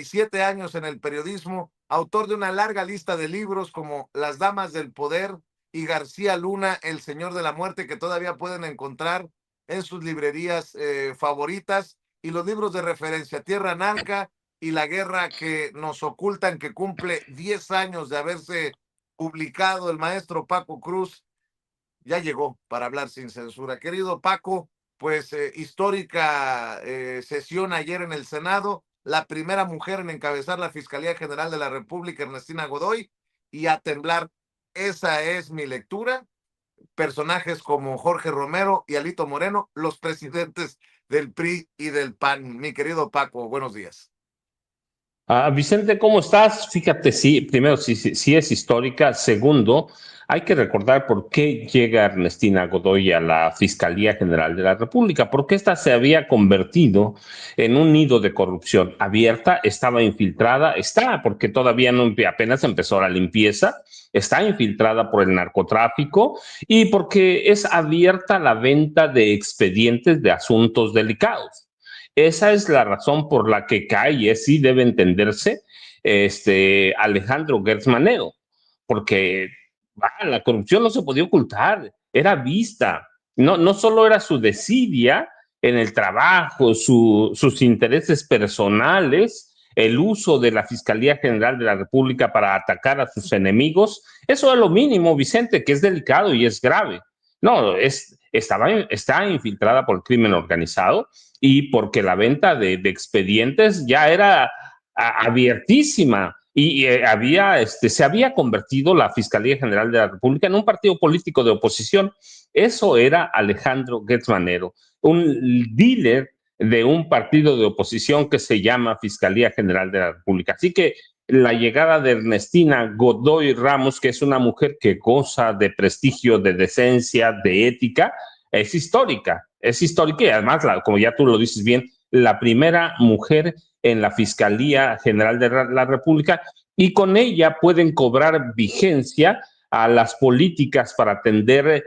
37 años en el periodismo, autor de una larga lista de libros como Las Damas del Poder y García Luna, El Señor de la Muerte, que todavía pueden encontrar en sus librerías favoritas, y los libros de referencia, Tierra Narca y La Guerra que nos ocultan, que cumple 10 años de haberse publicado. El maestro Paco Cruz ya llegó para hablar sin censura. Querido Paco, pues histórica sesión ayer en el Senado, la primera mujer en encabezar la Fiscalía General de la República, Ernestina Godoy, y a temblar. Esa es mi lectura. Personajes como Jorge Romero y Alito Moreno, los presidentes del PRI y del PAN. Mi querido Paco, buenos días. Vicente, ¿cómo estás? Fíjate, sí, primero, sí es histórica. Segundo, hay que recordar por qué llega Ernestina Godoy a la Fiscalía General de la República, porque esta se había convertido en un nido de corrupción abierta, estaba infiltrada, porque todavía no, apenas empezó la limpieza, está infiltrada por el narcotráfico y porque es abierta la venta de expedientes de asuntos delicados. Esa es la razón por la que cae, y así debe entenderse, Alejandro Gertz Manero, porque la corrupción no se podía ocultar, era vista. No solo era su desidia en el trabajo, sus intereses personales, el uso de la Fiscalía General de la República para atacar a sus enemigos. Eso es lo mínimo, Vicente, que es delicado y es grave. No, está infiltrada por el crimen organizado y porque la venta de expedientes ya era abiertísima y se había convertido la Fiscalía General de la República en un partido político de oposición. Eso era Alejandro Gertz Manero, un dealer de un partido de oposición que se llama Fiscalía General de la República. Así que la llegada de Ernestina Godoy Ramos, que es una mujer que goza de prestigio, de decencia, de ética, es histórica y además, como ya tú lo dices bien, la primera mujer en la Fiscalía General de la República, y con ella pueden cobrar vigencia a las políticas para atender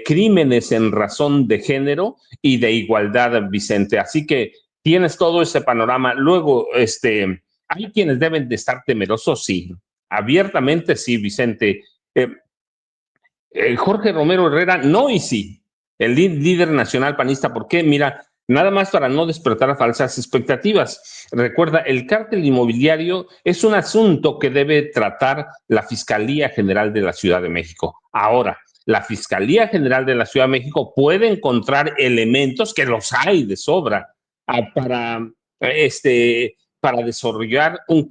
crímenes en razón de género y de igualdad, Vicente. Así que tienes todo ese panorama. Luego, hay quienes deben de estar temerosos, sí, abiertamente sí, Vicente. Jorge Romero Herrera, no y sí, el líder nacional panista. ¿Por qué? Mira, nada más para no despertar falsas expectativas. Recuerda, el cártel inmobiliario es un asunto que debe tratar la Fiscalía General de la Ciudad de México. Ahora, la Fiscalía General de la Ciudad de México puede encontrar elementos, que los hay de sobra, para desarrollar un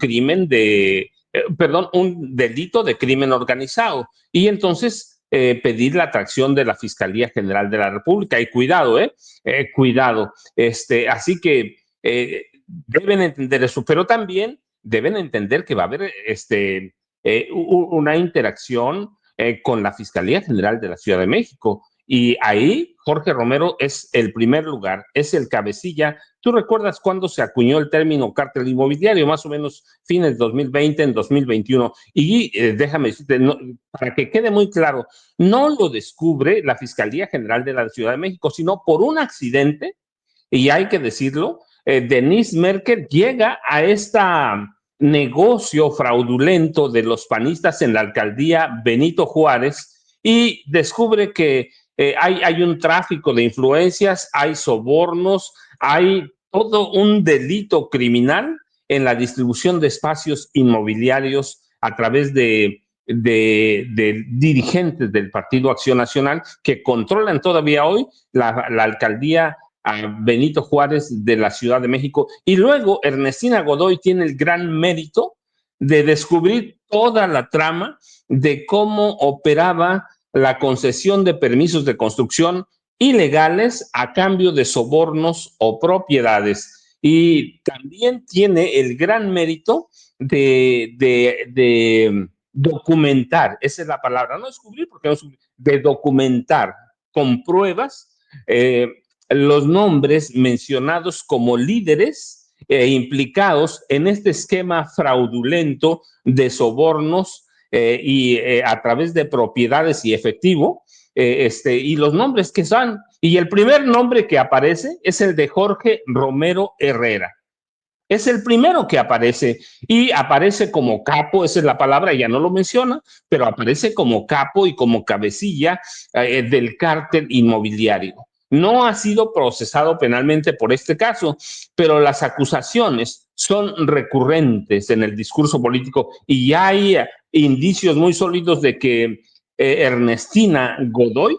un delito de crimen organizado. Y entonces pedir la atracción de la Fiscalía General de la República. Y cuidado, cuidado. Así que deben entender eso, pero también deben entender que va a haber una interacción con la Fiscalía General de la Ciudad de México. Y ahí Jorge Romero es el primer lugar, es el cabecilla. ¿Tú recuerdas cuándo se acuñó el término cártel inmobiliario? Más o menos fines de 2020, en 2021. Y déjame decirte, para que quede muy claro, no lo descubre la Fiscalía General de la Ciudad de México, sino por un accidente, y hay que decirlo, Denise Merker llega a este negocio fraudulento de los panistas en la alcaldía Benito Juárez y descubre que hay un tráfico de influencias, hay sobornos, hay todo un delito criminal en la distribución de espacios inmobiliarios a través de dirigentes del Partido Acción Nacional que controlan todavía hoy la alcaldía a Benito Juárez de la Ciudad de México. Y luego Ernestina Godoy tiene el gran mérito de descubrir toda la trama de cómo operaba la concesión de permisos de construcción ilegales a cambio de sobornos o propiedades. Y también tiene el gran mérito de documentar, esa es la palabra, no descubrir, porque no descubrir, de documentar con pruebas los nombres mencionados como líderes implicados en este esquema fraudulento de sobornos a través de propiedades y efectivo, y los nombres que son, y el primer nombre que aparece es el de Jorge Romero Herrera. Es el primero que aparece y aparece como capo, esa es la palabra, ya no lo menciona, pero aparece como capo y como cabecilla del cártel inmobiliario. No ha sido procesado penalmente por este caso, pero las acusaciones son recurrentes en el discurso político y hay indicios muy sólidos de que Ernestina Godoy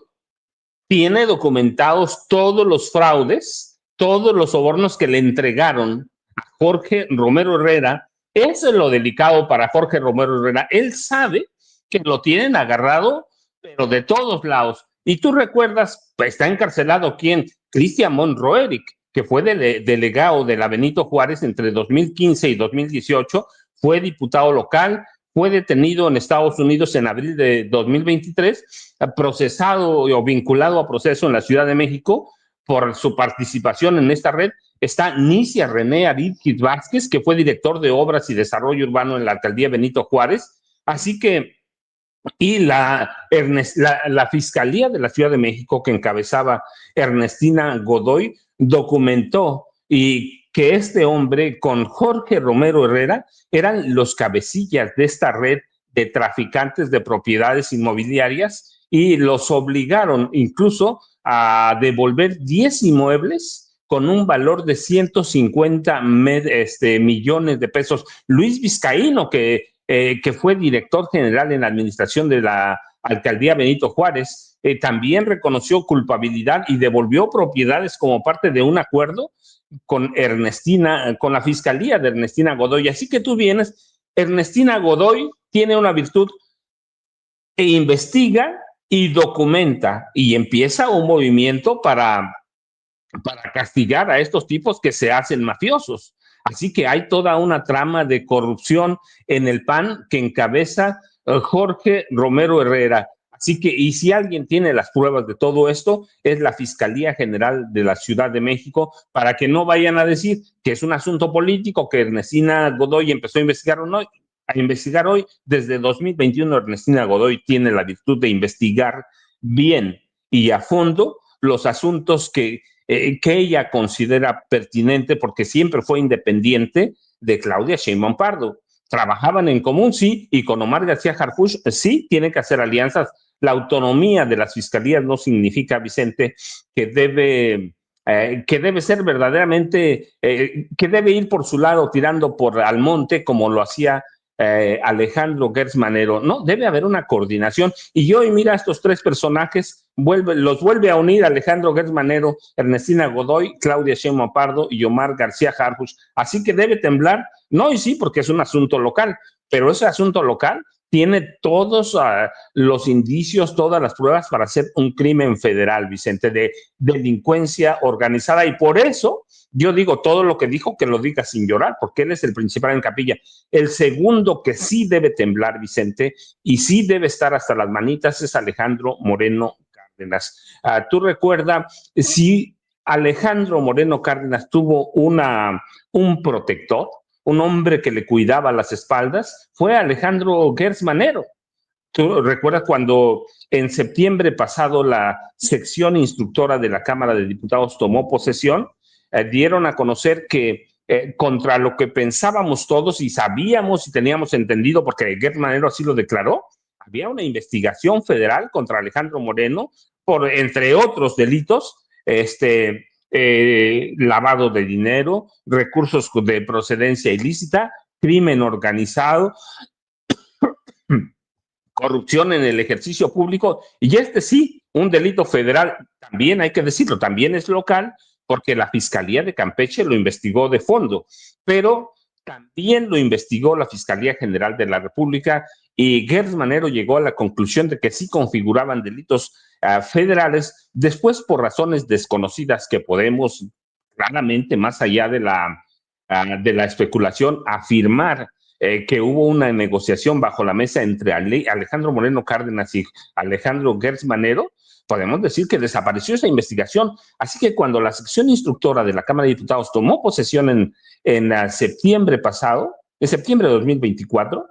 tiene documentados todos los fraudes, todos los sobornos que le entregaron a Jorge Romero Herrera. Eso es lo delicado para Jorge Romero Herrera. Él sabe que lo tienen agarrado, pero de todos lados. Y tú recuerdas, pues, está encarcelado quién, Cristian Monroeric, que fue delegado de la Benito Juárez entre 2015 y 2018, fue diputado local, fue detenido en Estados Unidos en abril de 2023, procesado o vinculado a proceso en la Ciudad de México por su participación en esta red. Está Nicia René Aridquis Vázquez, que fue director de Obras y Desarrollo Urbano en la alcaldía Benito Juárez. Así que, y la Fiscalía de la Ciudad de México, que encabezaba Ernestina Godoy, documentó y que este hombre con Jorge Romero Herrera eran los cabecillas de esta red de traficantes de propiedades inmobiliarias y los obligaron incluso a devolver 10 inmuebles con un valor de 150 millones de pesos. Luis Vizcaíno, que fue director general en la administración de la alcaldía Benito Juárez, también reconoció culpabilidad y devolvió propiedades como parte de un acuerdo con Ernestina, con la fiscalía de Ernestina Godoy. Así que tú vienes, Ernestina Godoy tiene una virtud que investiga y documenta y empieza un movimiento para castigar a estos tipos que se hacen mafiosos. Así que hay toda una trama de corrupción en el PAN que encabeza Jorge Romero Herrera. Así que, y si alguien tiene las pruebas de todo esto, es la Fiscalía General de la Ciudad de México, para que no vayan a decir que es un asunto político, que Ernestina Godoy empezó a investigar hoy. Desde 2021, Ernestina Godoy tiene la virtud de investigar bien y a fondo los asuntos que ella considera pertinente, porque siempre fue independiente de Claudia Sheinbaum Pardo. Trabajaban en común, sí, y con Omar García Harfuch, sí, tiene que hacer alianzas. La autonomía de las fiscalías no significa, Vicente, que debe ser verdaderamente, que debe ir por su lado tirando por al monte como lo hacía Alejandro Gertz Manero. No, debe haber una coordinación. Y hoy mira, estos tres personajes los vuelve a unir Alejandro Gertz Manero, Ernestina Godoy, Claudia Sheinbaum Pardo y Omar García Harfuch. Así que debe temblar, no, y sí, porque es un asunto local, pero ese asunto local tiene todos los indicios, todas las pruebas para hacer un crimen federal, Vicente, de delincuencia organizada. Y por eso yo digo todo lo que dijo, que lo diga sin llorar, porque él es el principal en capilla. El segundo que sí debe temblar, Vicente, y sí debe estar hasta las manitas, es Alejandro Moreno Cárdenas. Tú recuerdas, si Alejandro Moreno Cárdenas tuvo un protector, un hombre que le cuidaba las espaldas, fue Alejandro Gertz Manero. ¿Tú recuerdas cuando en septiembre pasado la sección instructora de la Cámara de Diputados tomó posesión? Dieron a conocer que contra lo que pensábamos todos y sabíamos y teníamos entendido, porque Gertz Manero así lo declaró, había una investigación federal contra Alejandro Moreno por, entre otros delitos, lavado de dinero, recursos de procedencia ilícita, crimen organizado, corrupción en el ejercicio público, y sí, un delito federal, también hay que decirlo, también es local, porque la Fiscalía de Campeche lo investigó de fondo, pero también lo investigó la Fiscalía General de la República, y Gertz Manero llegó a la conclusión de que sí configuraban delitos federales, después por razones desconocidas que podemos claramente, más allá de la especulación, afirmar que hubo una negociación bajo la mesa entre Alejandro Moreno Cárdenas y Alejandro Gertz Manero. Podemos decir que desapareció esa investigación. Así que cuando la sección instructora de la Cámara de Diputados tomó posesión en septiembre pasado, en septiembre de 2024,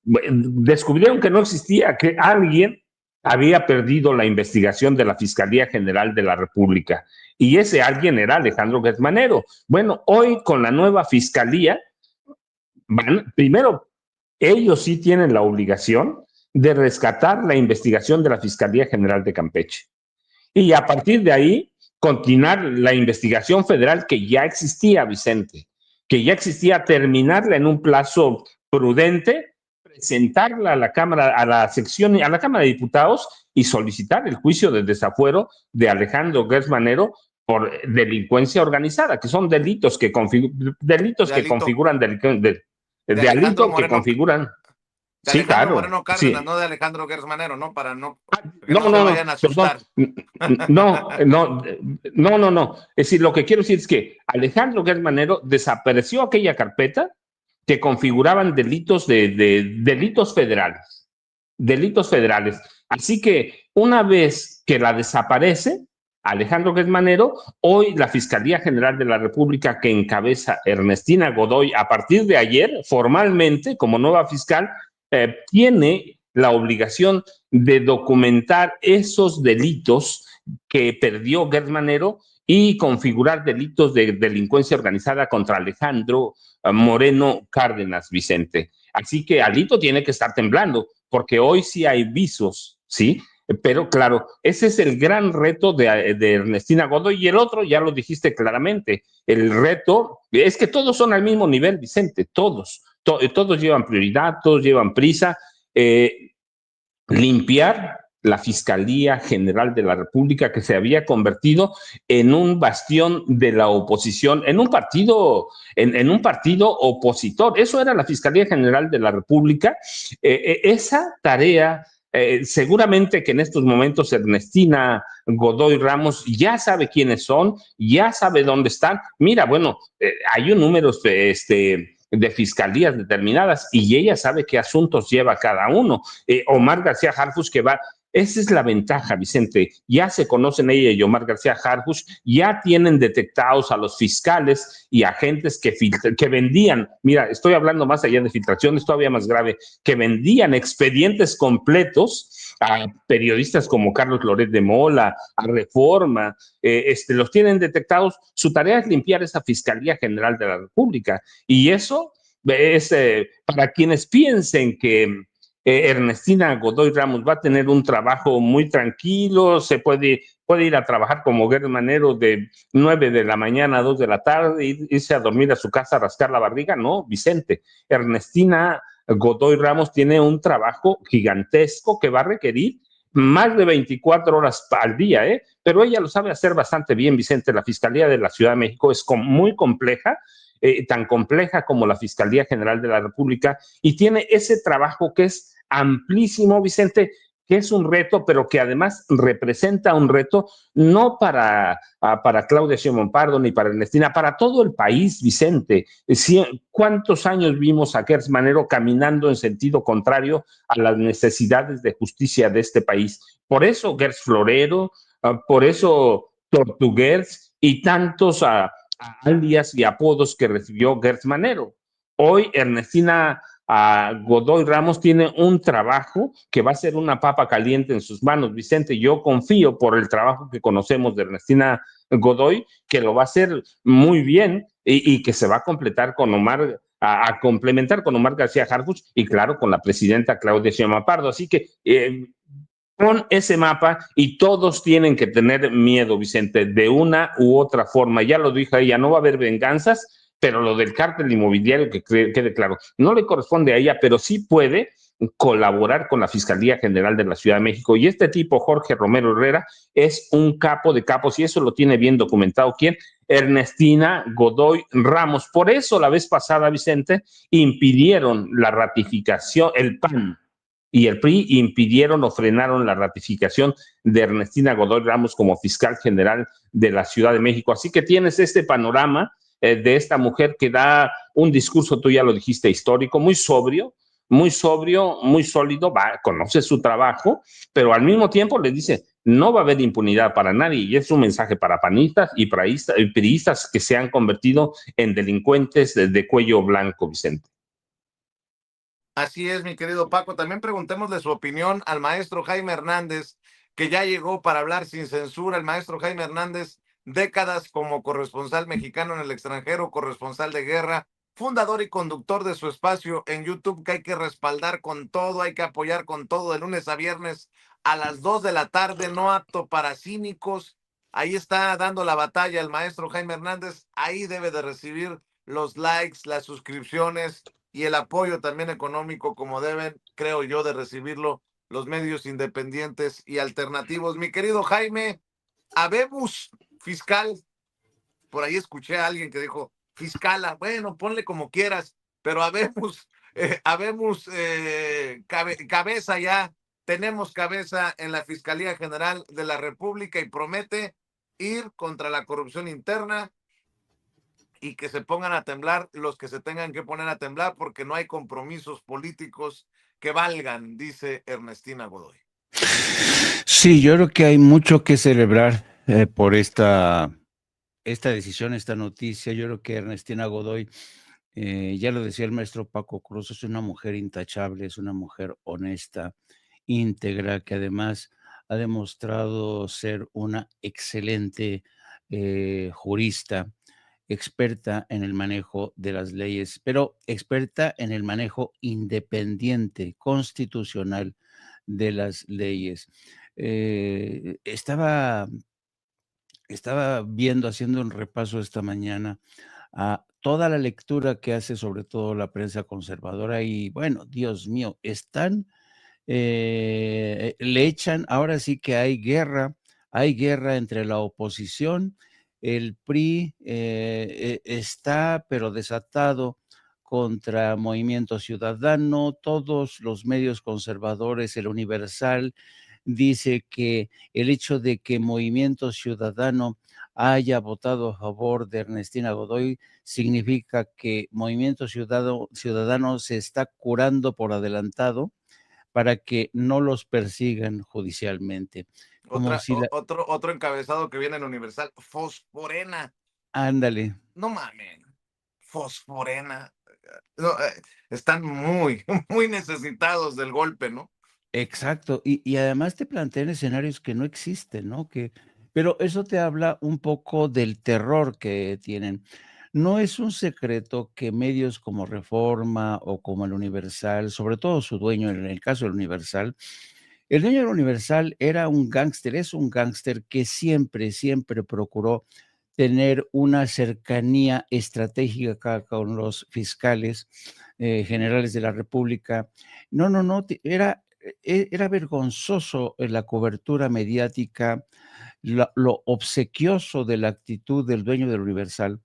descubrieron que no existía, que alguien había perdido la investigación de la Fiscalía General de la República. y ese alguien era Alejandro Gertz Manero. Bueno, hoy con la nueva fiscalía, primero, ellos sí tienen la obligación de rescatar la investigación de la Fiscalía General de Campeche. Y a partir de ahí, continuar la investigación federal que ya existía, Vicente, que ya existía, terminarla en un plazo prudente, presentarla a la Cámara, a la sección, a la Cámara de Diputados y solicitar el juicio de desafuero de Alejandro Gertz Manero por delincuencia organizada, que son De Alito, configuran de Alejandro delito que Moreno, configuran. de Sí, Alejandro claro, Moreno Cárdenas, sí. no de Alejandro Gertz Manero, ¿no? Para no, que No, no se no, vayan no, a perdón. asustar. No, no, no, no, no. Es decir, lo que quiero decir es que Alejandro Gertz Manero desapareció aquella carpeta que configuraban delitos federales. Delitos federales. Así que una vez que la desaparece, Alejandro Gertz Manero, hoy la Fiscalía General de la República que encabeza Ernestina Godoy, a partir de ayer, formalmente, como nueva fiscal, tiene la obligación de documentar esos delitos que perdió Gertz Manero y configurar delitos de delincuencia organizada contra Alejandro Moreno Cárdenas, Vicente. Así que Alito tiene que estar temblando, porque hoy sí hay visos, ¿sí? Pero claro, ese es el gran reto de Ernestina Godoy y el otro, ya lo dijiste claramente, el reto es que todos son al mismo nivel, Vicente, todos llevan prioridad, todos llevan prisa. Eh, Limpiar la Fiscalía General de la República, que se había convertido en un bastión de la oposición, en un partido opositor. Eso era la Fiscalía General de la República. Esa tarea, seguramente que en estos momentos Ernestina Godoy Ramos ya sabe quiénes son, ya sabe dónde están. Mira, bueno, hay un número de fiscalías determinadas y ella sabe qué asuntos lleva cada uno. Omar García Harfuch que va. Esa es la ventaja, Vicente. Ya se conocen ella y Omar García Harfuch, ya tienen detectados a los fiscales y agentes que vendían, mira, estoy hablando más allá de filtraciones, todavía más grave, que vendían expedientes completos a periodistas como Carlos Loret de Mola, a Reforma, los tienen detectados. Su tarea es limpiar esa Fiscalía General de la República. Y eso es para quienes piensen que Ernestina Godoy Ramos va a tener un trabajo muy tranquilo, puede ir a trabajar como Gertz Manero de 9 de la mañana a 2 de la tarde, irse a dormir a su casa a rascar la barriga. No, Vicente, Ernestina Godoy Ramos tiene un trabajo gigantesco que va a requerir más de 24 horas al día, pero ella lo sabe hacer bastante bien, Vicente. La Fiscalía de la Ciudad de México es muy compleja, tan compleja como la Fiscalía General de la República, y tiene ese trabajo que es amplísimo, Vicente, que es un reto, pero que además representa un reto no para Claudia Sheinbaum Pardo ni para Ernestina, para todo el país, Vicente. ¿Cuántos años vimos a Gertz Manero caminando en sentido contrario a las necesidades de justicia de este país? Por eso Gertz Florero, por eso Tortuguers y tantos alias y apodos que recibió Gertz Manero. Hoy Ernestina Godoy Ramos tiene un trabajo que va a ser una papa caliente en sus manos. Vicente, yo confío por el trabajo que conocemos de Ernestina Godoy, que lo va a hacer muy bien y que se va a completar con Omar, a complementar con Omar García Harfuch y claro, con la presidenta Claudia Sheinbaum Pardo. Así que con ese mapa y todos tienen que tener miedo, Vicente, de una u otra forma. Ya lo dijo ella, no va a haber venganzas, pero lo del cártel inmobiliario, que quede claro, no le corresponde a ella, pero sí puede colaborar con la Fiscalía General de la Ciudad de México. Y este tipo, Jorge Romero Herrera, es un capo de capos y eso lo tiene bien documentado. ¿Quién? Ernestina Godoy Ramos. Por eso la vez pasada, Vicente, impidieron la ratificación, el PAN y el PRI impidieron o frenaron la ratificación de Ernestina Godoy Ramos como fiscal general de la Ciudad de México. Así que tienes este panorama de esta mujer que da un discurso, tú ya lo dijiste, histórico, muy sobrio, muy sólido, conoce su trabajo, pero al mismo tiempo le dice, no va a haber impunidad para nadie, y es un mensaje para panistas y priistas que se han convertido en delincuentes de cuello blanco, Vicente. Así es, mi querido Paco. También preguntémosle su opinión al maestro Jaime Hernández, que ya llegó para hablar sin censura. El maestro Jaime Hernández décadas como corresponsal mexicano en el extranjero, corresponsal de guerra, fundador y conductor de su espacio en YouTube, que hay que respaldar con todo, hay que apoyar con todo, de lunes a viernes a las 2 de la tarde, no apto para cínicos. Ahí está dando la batalla el maestro Jaime Hernández, ahí debe de recibir los likes, las suscripciones y el apoyo también económico, como deben, creo yo, de recibirlo los medios independientes y alternativos. Mi querido Jaime, habemos fiscal, por ahí escuché a alguien que dijo fiscala, bueno, ponle como quieras, pero habemos cabeza ya, tenemos cabeza en la Fiscalía General de la República y promete ir contra la corrupción interna y que se pongan a temblar los que se tengan que poner a temblar porque no hay compromisos políticos que valgan, dice Ernestina Godoy. Sí, yo creo que hay mucho que celebrar por esta decisión, esta noticia. Yo creo que Ernestina Godoy, ya lo decía el maestro Paco Cruz, es una mujer intachable, es una mujer honesta, íntegra, que además ha demostrado ser una excelente jurista, experta en el manejo de las leyes, pero experta en el manejo independiente, constitucional de las leyes. Estaba viendo, haciendo un repaso esta mañana a toda la lectura que hace sobre todo la prensa conservadora y bueno, Dios mío, le echan, ahora sí que hay guerra entre la oposición, el PRI está pero desatado contra Movimiento Ciudadano, todos los medios conservadores, el Universal, dice que el hecho de que Movimiento Ciudadano haya votado a favor de Ernestina Godoy significa que Movimiento Ciudadano se está curando por adelantado para que no los persigan judicialmente. Como si Otro encabezado que viene en Universal, Fosforena. Ándale. No mames, Fosforena. No, están muy, muy necesitados del golpe, ¿no? Exacto, y además te plantean escenarios que no existen, ¿no? Pero eso te habla un poco del terror que tienen. No es un secreto que medios como Reforma o como el Universal, sobre todo su dueño, en el caso del Universal, el dueño del Universal era un gángster, es un gángster que siempre, siempre procuró tener una cercanía estratégica con los fiscales generales de la República. No, no, no, era vergonzoso la cobertura mediática, lo obsequioso de la actitud del dueño del Universal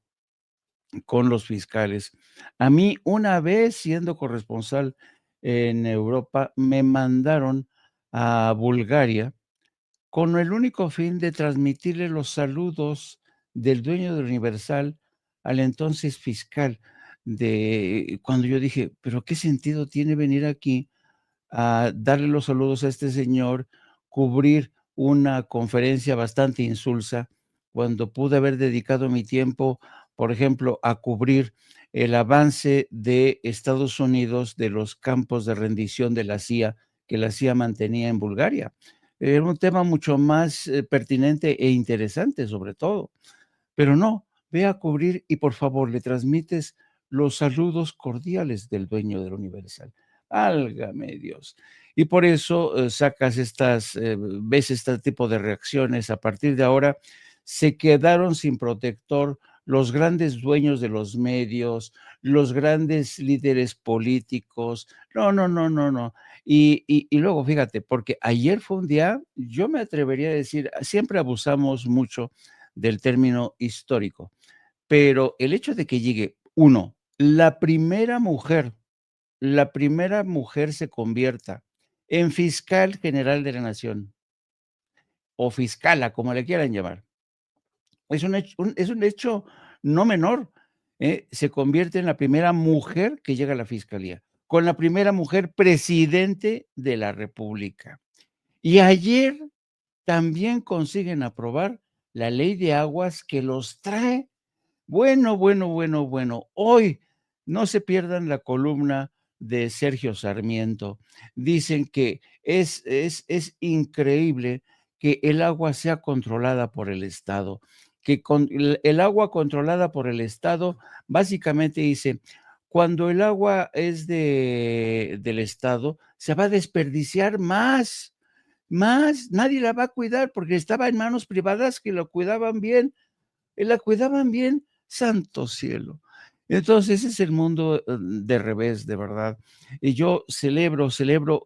con los fiscales. A mí, una vez siendo corresponsal en Europa, me mandaron a Bulgaria con el único fin de transmitirle los saludos del dueño del Universal al entonces fiscal. De cuando yo dije, pero ¿qué sentido tiene venir aquí a darle los saludos a este señor, cubrir una conferencia bastante insulsa, cuando pude haber dedicado mi tiempo, por ejemplo, a cubrir el avance de Estados Unidos de los campos de rendición de la CIA que la CIA mantenía en Bulgaria? Era un tema mucho más pertinente e interesante, sobre todo. Pero no, ve a cubrir y por favor le transmites los saludos cordiales del dueño del Universal. Álgame Dios. Y por eso ves este tipo de reacciones. A partir de ahora se quedaron sin protector los grandes dueños de los medios, los grandes líderes políticos. No, no, no, no, no. Y luego, fíjate, porque ayer fue un día, yo me atrevería a decir, siempre abusamos mucho del término histórico, pero el hecho de que llegue, uno, la primera mujer se convierta en fiscal general de la nación o fiscala, como le quieran llamar, es un hecho no menor. Se convierte en la primera mujer que llega a la fiscalía, con la primera mujer presidente de la República. Y ayer también consiguen aprobar la ley de aguas que los trae. Bueno, bueno, bueno, bueno. Hoy no se pierdan la columna de Sergio Sarmiento. Dicen que es increíble que el agua sea controlada por el Estado. que con el agua controlada por el Estado, básicamente dice, cuando el agua es del Estado, se va a desperdiciar más, nadie la va a cuidar porque estaba en manos privadas que lo cuidaban bien, la cuidaban bien, santo cielo. Entonces, ese es el mundo de revés, de verdad. Y yo celebro,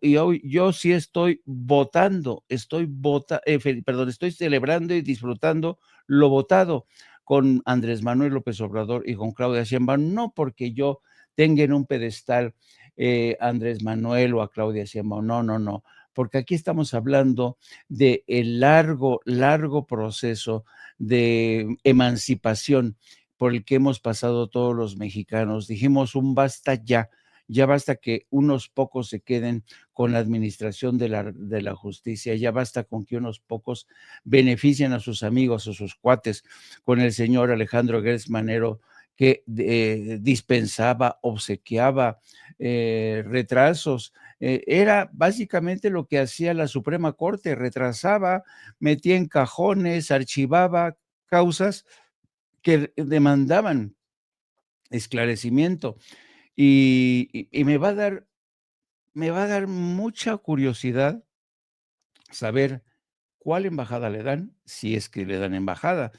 y hoy yo sí estoy estoy celebrando y disfrutando lo votado con Andrés Manuel López Obrador y con Claudia Sheinbaum, no porque yo tenga en un pedestal a Andrés Manuel o a Claudia Sheinbaum, no, porque aquí estamos hablando de el largo proceso de emancipación por el que hemos pasado todos los mexicanos. Dijimos un basta ya basta que unos pocos se queden con la administración de la justicia, ya basta con que unos pocos beneficien a sus amigos o sus cuates, con el señor Alejandro Gertz Manero, que dispensaba, obsequiaba retrasos. Era básicamente lo que hacía la Suprema Corte, retrasaba, metía en cajones, archivaba causas que demandaban esclarecimiento. Y me va a dar mucha curiosidad saber cuál embajada le dan, si es que le dan embajada,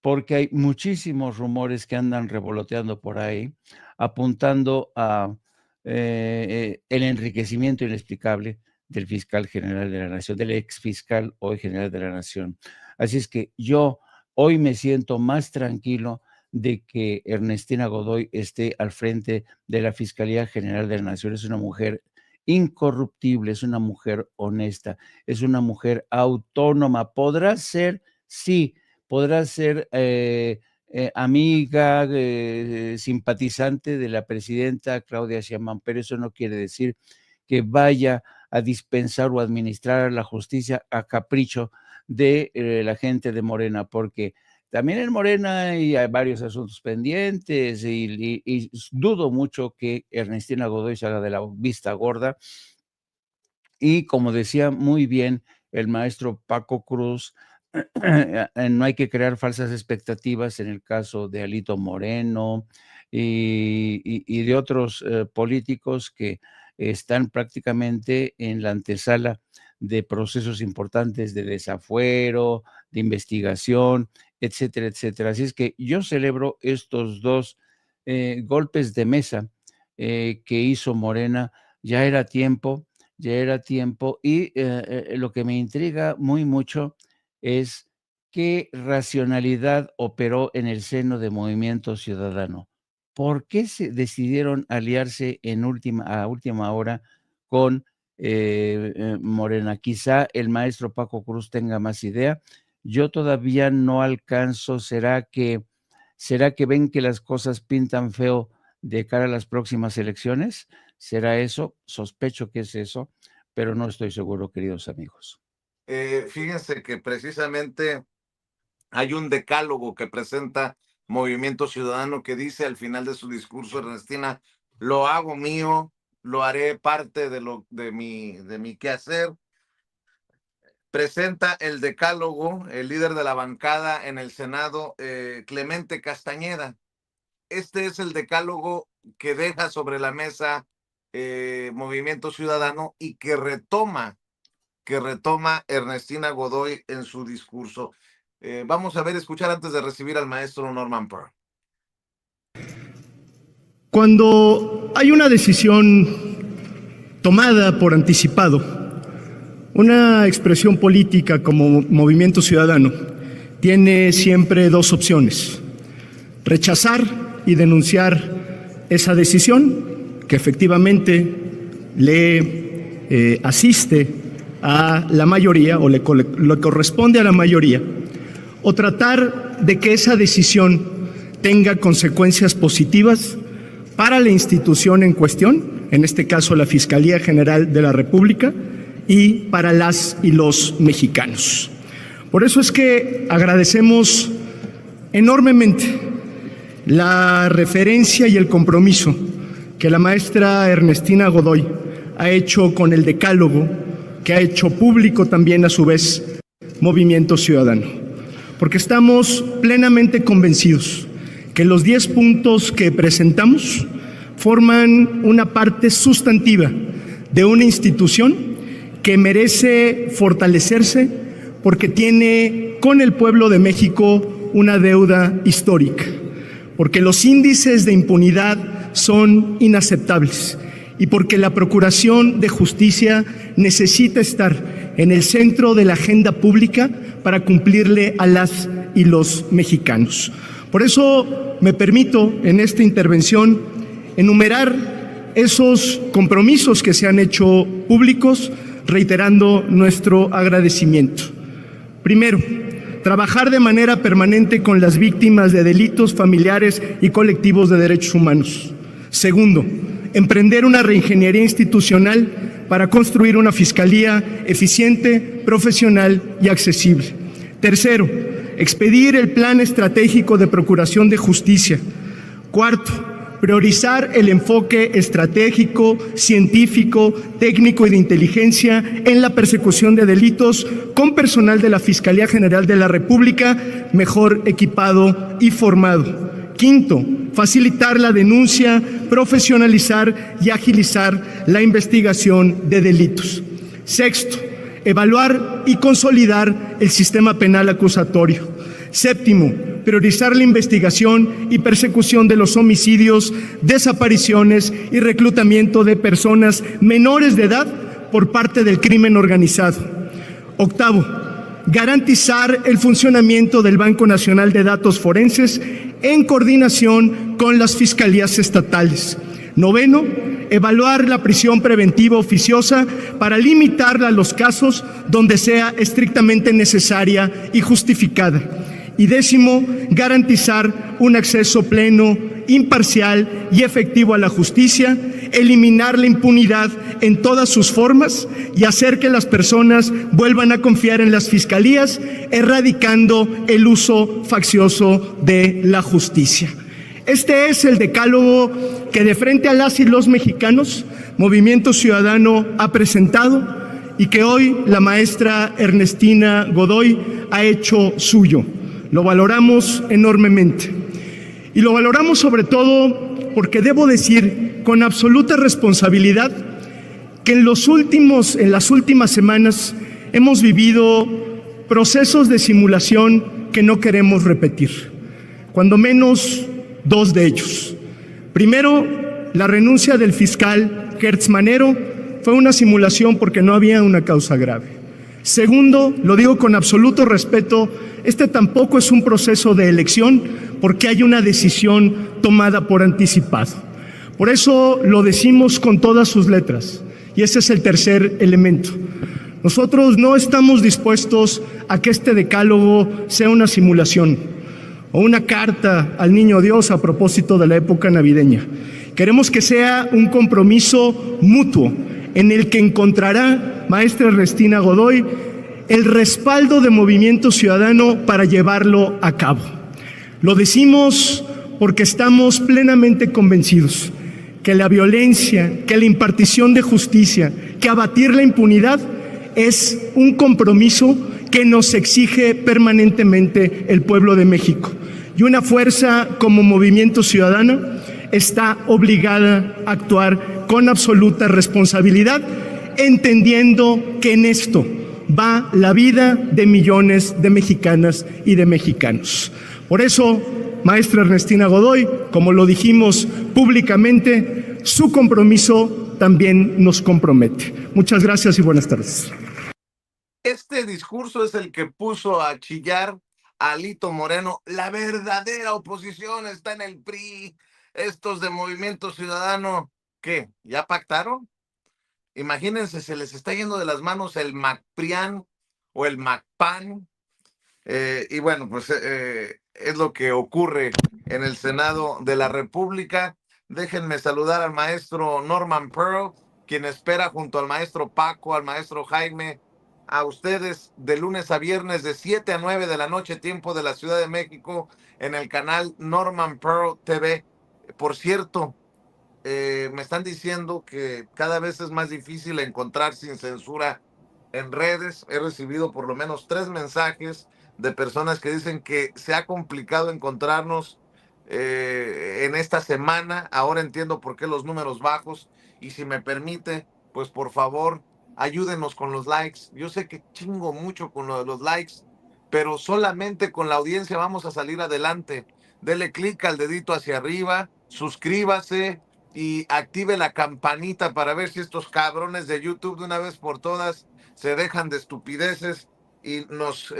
porque hay muchísimos rumores que andan revoloteando por ahí, apuntando a el enriquecimiento inexplicable del fiscal general de la Nación, del ex fiscal hoy general de la Nación. Así es que yo hoy me siento más tranquilo de que Ernestina Godoy esté al frente de la Fiscalía General de la Nación. Es una mujer incorruptible, es una mujer honesta, es una mujer autónoma. Podrá ser, sí, podrá ser amiga, simpatizante de la presidenta Claudia Sheinbaum, pero eso no quiere decir que vaya a dispensar o administrar la justicia a capricho de la gente de Morena, porque también en Morena hay varios asuntos pendientes y dudo mucho que Ernestina Godoy se haga de la vista gorda. Y como decía muy bien el maestro Paco Cruz, no hay que crear falsas expectativas en el caso de Alito Moreno y de otros políticos que están prácticamente en la antesala de procesos importantes de desafuero, de investigación, etcétera, etcétera. Así es que yo celebro estos dos golpes de mesa que hizo Morena. Ya era tiempo y lo que me intriga mucho es qué racionalidad operó en el seno de Movimiento Ciudadano. ¿Por qué se decidieron aliarse a última hora con Morena? Quizá el maestro Paco Cruz tenga más idea. Yo todavía no alcanzo. ¿Será que ven que las cosas pintan feo de cara a las próximas elecciones? ¿Será eso? Sospecho que es eso, pero no estoy seguro, queridos amigos. Fíjense que precisamente hay un decálogo que presenta Movimiento Ciudadano que dice al final de su discurso, Ernestina, lo hago mío, lo haré parte de mi quehacer. Presenta el decálogo el líder de la bancada en el Senado, Clemente Castañeda. Este es el decálogo que deja sobre la mesa Movimiento Ciudadano y que retoma Ernestina Godoy en su discurso. Vamos a escuchar antes de recibir al maestro Norman Pearl. Cuando hay una decisión tomada por anticipado, una expresión política como Movimiento Ciudadano tiene siempre dos opciones: rechazar y denunciar esa decisión que efectivamente le asiste a la mayoría o le corresponde a la mayoría, o tratar de que esa decisión tenga consecuencias positivas para la institución en cuestión, en este caso la Fiscalía General de la República, y para las y los mexicanos. Por eso es que agradecemos enormemente la referencia y el compromiso que la maestra Ernestina Godoy ha hecho con el decálogo que ha hecho público también a su vez Movimiento Ciudadano. porque estamos plenamente convencidos que los 10 puntos que presentamos forman una parte sustantiva de una institución que merece fortalecerse porque tiene con el pueblo de México una deuda histórica, porque los índices de impunidad son inaceptables y porque la Procuración de Justicia necesita estar en el centro de la agenda pública para cumplirle a las y los mexicanos. Por eso me permito en esta intervención enumerar esos compromisos que se han hecho públicos, reiterando nuestro agradecimiento. Primero, trabajar de manera permanente con las víctimas de delitos familiares y colectivos de derechos humanos. Segundo, emprender una reingeniería institucional para construir una fiscalía eficiente, profesional y accesible. Tercero, expedir el Plan Estratégico de Procuración de Justicia. Cuarto, priorizar el enfoque estratégico, científico, técnico y de inteligencia en la persecución de delitos con personal de la Fiscalía General de la República mejor equipado y formado. Quinto, facilitar la denuncia, profesionalizar y agilizar la investigación de delitos. Sexto, evaluar y consolidar el sistema penal acusatorio. Séptimo, priorizar la investigación y persecución de los homicidios, desapariciones y reclutamiento de personas menores de edad por parte del crimen organizado. Octavo, garantizar el funcionamiento del Banco Nacional de Datos Forenses en coordinación con las fiscalías estatales. Noveno, evaluar la prisión preventiva oficiosa para limitarla a los casos donde sea estrictamente necesaria y justificada. Y décimo, garantizar un acceso pleno, imparcial y efectivo a la justicia, eliminar la impunidad en todas sus formas y hacer que las personas vuelvan a confiar en las fiscalías, erradicando el uso faccioso de la justicia. Este es el decálogo que de frente a las y los mexicanos, Movimiento Ciudadano ha presentado y que hoy la maestra Ernestina Godoy ha hecho suyo. Lo valoramos enormemente y lo valoramos sobre todo porque debo decir con absoluta responsabilidad que en las últimas semanas hemos vivido procesos de simulación que no queremos repetir, cuando menos dos de ellos. Primero, la renuncia del fiscal Gertz Manero fue una simulación porque no había una causa grave. Segundo, lo digo con absoluto respeto, este tampoco es un proceso de elección porque hay una decisión tomada por anticipado. Por eso lo decimos con todas sus letras y ese es el tercer elemento. Nosotros no estamos dispuestos a que este decálogo sea una simulación o una carta al niño Dios a propósito de la época navideña. Queremos que sea un compromiso mutuo en el que encontrará, maestra Ernestina Godoy, el respaldo de Movimiento Ciudadano para llevarlo a cabo. Lo decimos porque estamos plenamente convencidos que la violencia, que la impartición de justicia, que abatir la impunidad es un compromiso que nos exige permanentemente el pueblo de México. Y una fuerza como Movimiento Ciudadano está obligada a actuar con absoluta responsabilidad, entendiendo que en esto va la vida de millones de mexicanas y de mexicanos. Por eso, maestra Ernestina Godoy, como lo dijimos públicamente, su compromiso también nos compromete. Muchas gracias y buenas tardes. Este discurso es el que puso a chillar a Alito Moreno. La verdadera oposición está en el PRI. Estos de Movimiento Ciudadano, ¿qué? ¿Ya pactaron? Imagínense, se les está yendo de las manos el MacPrian o el MacPan. Y bueno, pues es lo que ocurre en el Senado de la República. Déjenme saludar al maestro Norman Pearl, quien espera junto al maestro Paco, al maestro Jaime, a ustedes de lunes a viernes de 7 a 9 de la noche, tiempo de la Ciudad de México, en el canal Norman Pearl TV. Por cierto, me están diciendo que cada vez es más difícil encontrar sin censura en redes. He recibido por lo menos 3 mensajes de personas que dicen que se ha complicado encontrarnos en esta semana. Ahora entiendo por qué los números bajos. Y si me permite, pues por favor, ayúdenos con los likes. Yo sé que chingo mucho con lo de los likes, pero solamente con la audiencia vamos a salir adelante. Dele clic al dedito hacia arriba, suscríbase y active la campanita para ver si estos cabrones de YouTube de una vez por todas se dejan de estupideces y nos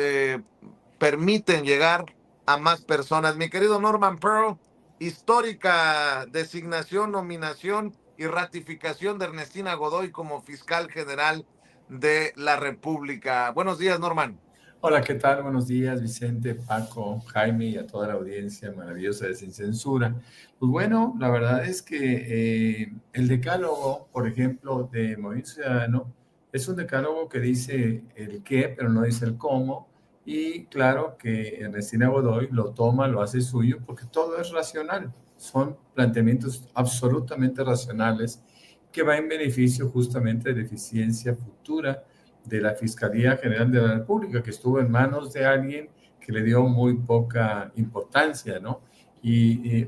permiten llegar a más personas. Mi querido Norman Pearl, histórica designación, nominación y ratificación de Ernestina Godoy como fiscal general de la República. Buenos días, Norman. Hola, ¿qué tal? Buenos días, Vicente, Paco, Jaime y a toda la audiencia maravillosa de Sin Censura. Pues bueno, la verdad es que el decálogo, por ejemplo, de Movimiento Ciudadano, es un decálogo que dice el qué, pero no dice el cómo. Y claro que Ernestina Godoy lo toma, lo hace suyo, porque todo es racional. Son planteamientos absolutamente racionales que van en beneficio justamente de la eficiencia futura de la Fiscalía General de la República, que estuvo en manos de alguien que le dio muy poca importancia, ¿no?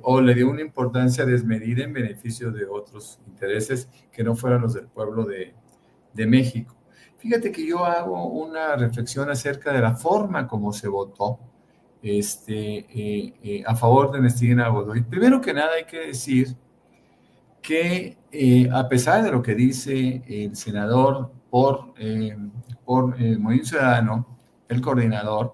O le dio una importancia desmedida en beneficio de otros intereses que no fueran los del pueblo de México. Fíjate que yo hago una reflexión acerca de la forma como se votó a favor de Ernestina Godoy. Primero que nada hay que decir que a pesar de lo que dice el senador por Movimiento Ciudadano, el coordinador,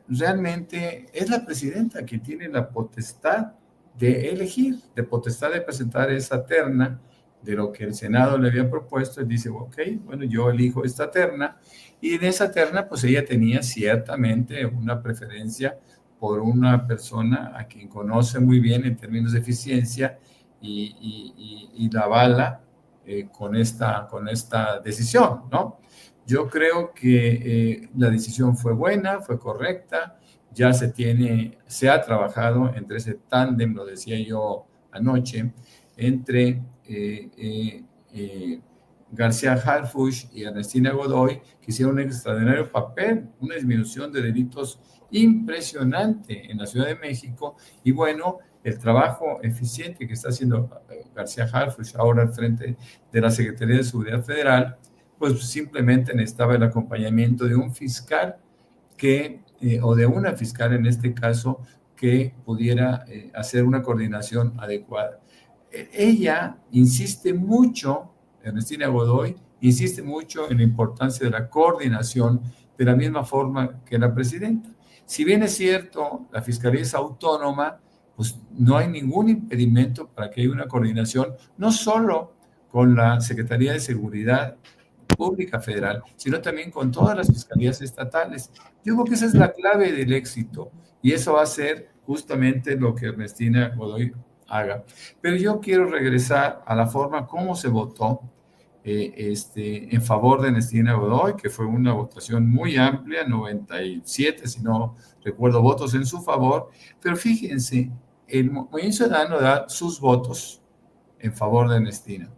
realmente es la presidenta quien tiene la potestad de elegir, de potestad de presentar esa terna de lo que el Senado le había propuesto. Él dice, ok, bueno, yo elijo esta terna, y en esa terna pues ella tenía ciertamente una preferencia por una persona a quien conoce muy bien en términos de eficiencia y la avala con esta decisión, ¿no? Yo creo que la decisión fue buena, fue correcta, ya se ha trabajado entre ese tándem, lo decía yo anoche, entre García Harfuch y Ernestina Godoy, que hicieron un extraordinario papel, una disminución de delitos impresionante en la Ciudad de México. Y bueno, el trabajo eficiente que está haciendo García Harfuch ahora al frente de la Secretaría de Seguridad Federal, pues simplemente necesitaba el acompañamiento de un fiscal o de una fiscal en este caso, que pudiera hacer una coordinación adecuada. Ella insiste mucho, Ernestina Godoy, insiste mucho en la importancia de la coordinación de la misma forma que la presidenta. Si bien es cierto, la Fiscalía es autónoma, pues no hay ningún impedimento para que haya una coordinación, no solo con la Secretaría de Seguridad Pública Federal, sino también con todas las fiscalías estatales. Yo creo que esa es la clave del éxito, y eso va a ser justamente lo que Ernestina Godoy haga. Pero yo quiero regresar a la forma como se votó en favor de Ernestina Godoy, que fue una votación muy amplia, 97, si no recuerdo, votos en su favor. Pero fíjense, el Movimiento Ciudadano da sus votos en favor de Ernestina,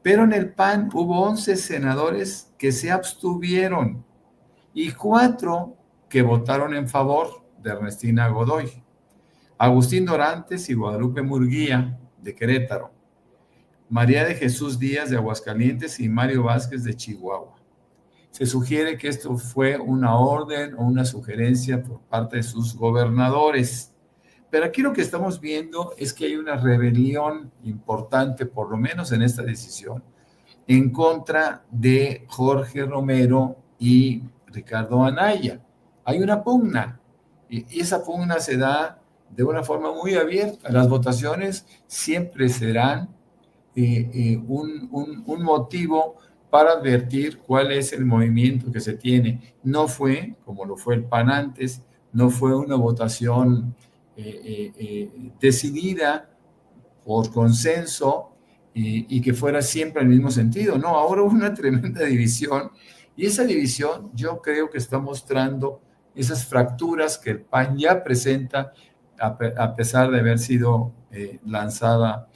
pero en el PAN hubo 11 senadores que se abstuvieron y 4 que votaron en favor de Ernestina Godoy: Agustín Dorantes y Guadalupe Murguía, de Querétaro; María de Jesús Díaz, de Aguascalientes; y Mario Vázquez, de Chihuahua. Se sugiere que esto fue una orden o una sugerencia por parte de sus gobernadores. Pero aquí lo que estamos viendo es que hay una rebelión importante, por lo menos en esta decisión, en contra de Jorge Romero y Ricardo Anaya. Hay una pugna, y esa pugna se da de una forma muy abierta. Las votaciones siempre serán un motivo para advertir cuál es el movimiento que se tiene. No fue, como lo fue el PAN antes, no fue una votación decidida por consenso y que fuera siempre el mismo sentido. No, ahora hubo una tremenda división, y esa división yo creo que está mostrando esas fracturas que el PAN ya presenta, a pesar de haber sido lanzado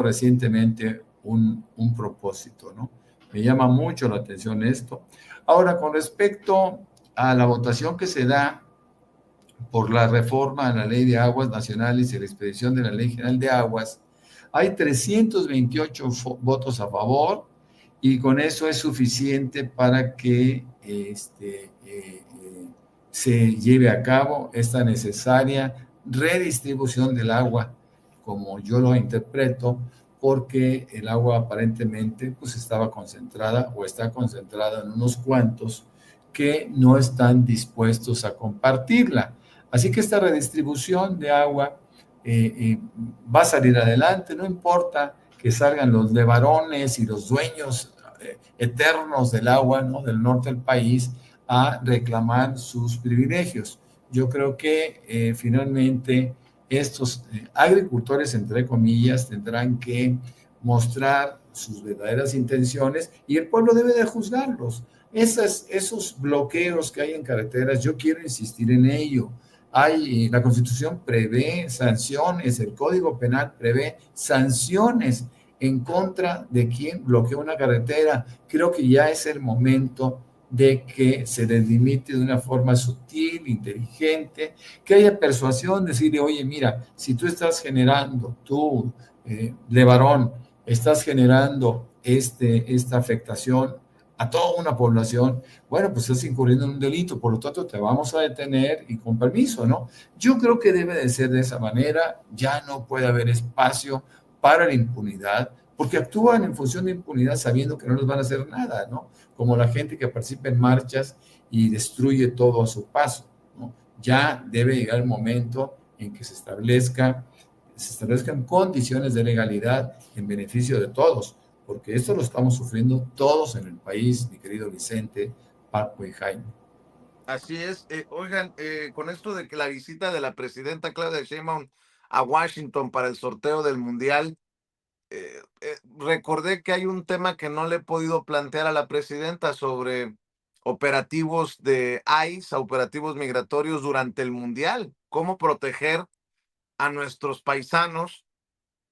recientemente un propósito, ¿no? Me llama mucho la atención esto. Ahora, con respecto a la votación que se da por la reforma a la Ley de Aguas Nacionales y la expedición de la Ley General de Aguas, hay 328 votos a favor y con eso es suficiente para que se lleve a cabo esta necesaria redistribución del agua, como yo lo interpreto, porque el agua aparentemente pues estaba concentrada o está concentrada en unos cuantos que no están dispuestos a compartirla. Así que esta redistribución de agua va a salir adelante, no importa que salgan los levarones y los dueños eternos del agua, ¿no?, del norte del país a reclamar sus privilegios. Yo creo que finalmente estos agricultores, entre comillas, tendrán que mostrar sus verdaderas intenciones y el pueblo debe de juzgarlos. Esos bloqueos que hay en carreteras, yo quiero insistir en ello. La Constitución prevé sanciones, el Código Penal prevé sanciones en contra de quien bloquea una carretera. Creo que ya es el momento de que se delimite de una forma sutil, inteligente, que haya persuasión, decirle, oye, mira, si tú estás generando, tú, Levarón, estás generando esta afectación a toda una población, bueno, pues estás incurriendo en un delito, por lo tanto te vamos a detener y con permiso, ¿no? Yo creo que debe de ser de esa manera, ya no puede haber espacio para la impunidad, porque actúan en función de impunidad sabiendo que no les van a hacer nada, ¿no? Como la gente que participa en marchas y destruye todo a su paso, ¿no? Ya debe llegar el momento en que se establezcan condiciones de legalidad en beneficio de todos, porque esto lo estamos sufriendo todos en el país, mi querido Vicente, Paco y Jaime. Así es. Oigan, con esto de que la visita de la presidenta Claudia Sheinbaum a Washington para el sorteo del Mundial, recordé que hay un tema que no le he podido plantear a la presidenta sobre operativos de ICE, operativos migratorios durante el Mundial, cómo proteger a nuestros paisanos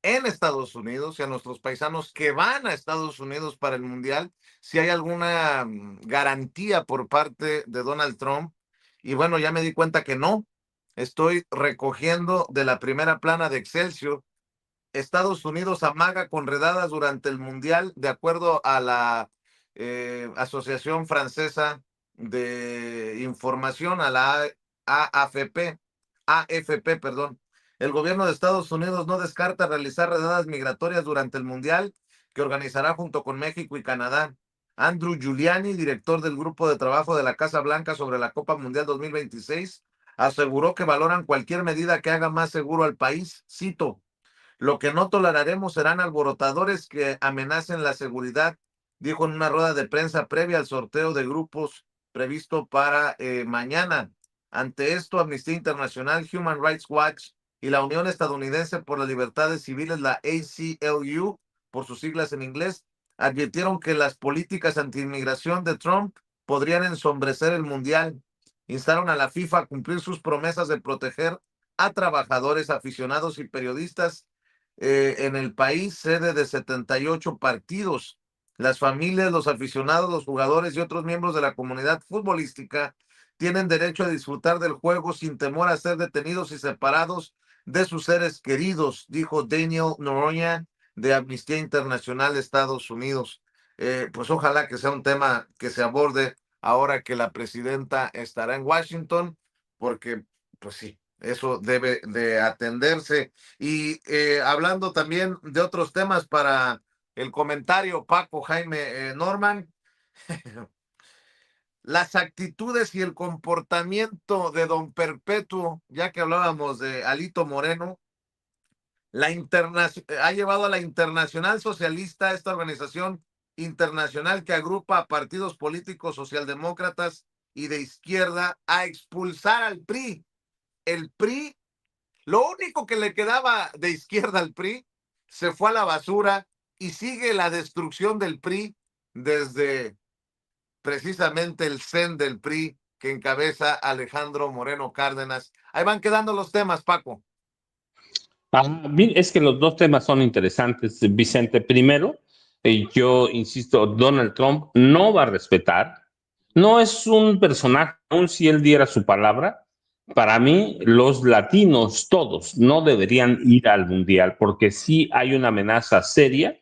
en Estados Unidos y a nuestros paisanos que van a Estados Unidos para el Mundial, si hay alguna garantía por parte de Donald Trump. Y bueno, ya me di cuenta que no. Estoy recogiendo de la primera plana de Excelsior. Estados Unidos amaga con redadas durante el Mundial, de acuerdo a la Asociación Francesa de Información, a la AFP, perdón. El gobierno de Estados Unidos no descarta realizar redadas migratorias durante el Mundial, que organizará junto con México y Canadá. Andrew Giuliani, director del Grupo de Trabajo de la Casa Blanca sobre la Copa Mundial 2026, aseguró que valoran cualquier medida que haga más seguro al país. Cito: lo que no toleraremos serán alborotadores que amenacen la seguridad, dijo en una rueda de prensa previa al sorteo de grupos previsto para mañana. Ante esto, Amnistía Internacional, Human Rights Watch y la Unión Estadounidense por las Libertades Civiles, la ACLU, por sus siglas en inglés, advirtieron que las políticas antiinmigración de Trump podrían ensombrecer el Mundial. Instaron a la FIFA a cumplir sus promesas de proteger a trabajadores, aficionados y periodistas en el país, sede de 78 partidos. Las familias, los aficionados, los jugadores y otros miembros de la comunidad futbolística tienen derecho a disfrutar del juego sin temor a ser detenidos y separados de sus seres queridos, dijo Daniel Noronha de Amnistía Internacional de Estados Unidos. Pues ojalá que sea un tema que se aborde ahora que la presidenta estará en Washington, porque pues sí, eso debe de atenderse. Y hablando también de otros temas para el comentario, Paco, Jaime, Norman, las actitudes y el comportamiento de don Perpetuo, ya que hablábamos de Alito Moreno, ha llevado a la Internacional Socialista, esta organización internacional que agrupa a partidos políticos socialdemócratas y de izquierda, a expulsar al PRI. El PRI, lo único que le quedaba de izquierda al PRI, se fue a la basura y sigue la destrucción del PRI desde precisamente el CEN del PRI que encabeza Alejandro Moreno Cárdenas. Ahí van quedando los temas, Paco. Es que los dos temas son interesantes, Vicente. Primero, yo insisto, Donald Trump no va a respetar No es un personaje, aun si él diera su palabra. Para mí, los latinos, todos, no deberían ir al mundial, porque sí hay una amenaza seria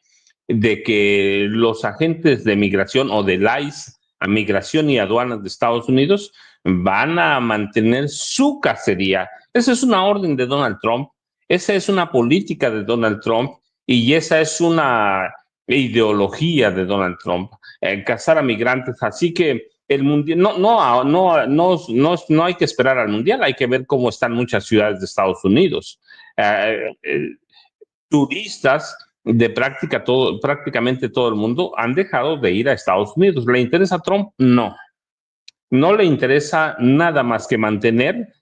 de que los agentes de migración o del ICE, a Migración y Aduanas de Estados Unidos, van a mantener su cacería. Esa es una orden de Donald Trump, esa es una política de Donald Trump y esa es una ideología de Donald Trump, cazar a migrantes. Así que el mundial, no hay que esperar al mundial, hay que ver cómo están muchas ciudades de Estados Unidos. Eh, eh, Turistas de prácticamente todo el mundo han dejado de ir a Estados Unidos. ¿Le interesa a Trump? No. No le interesa nada más que mantener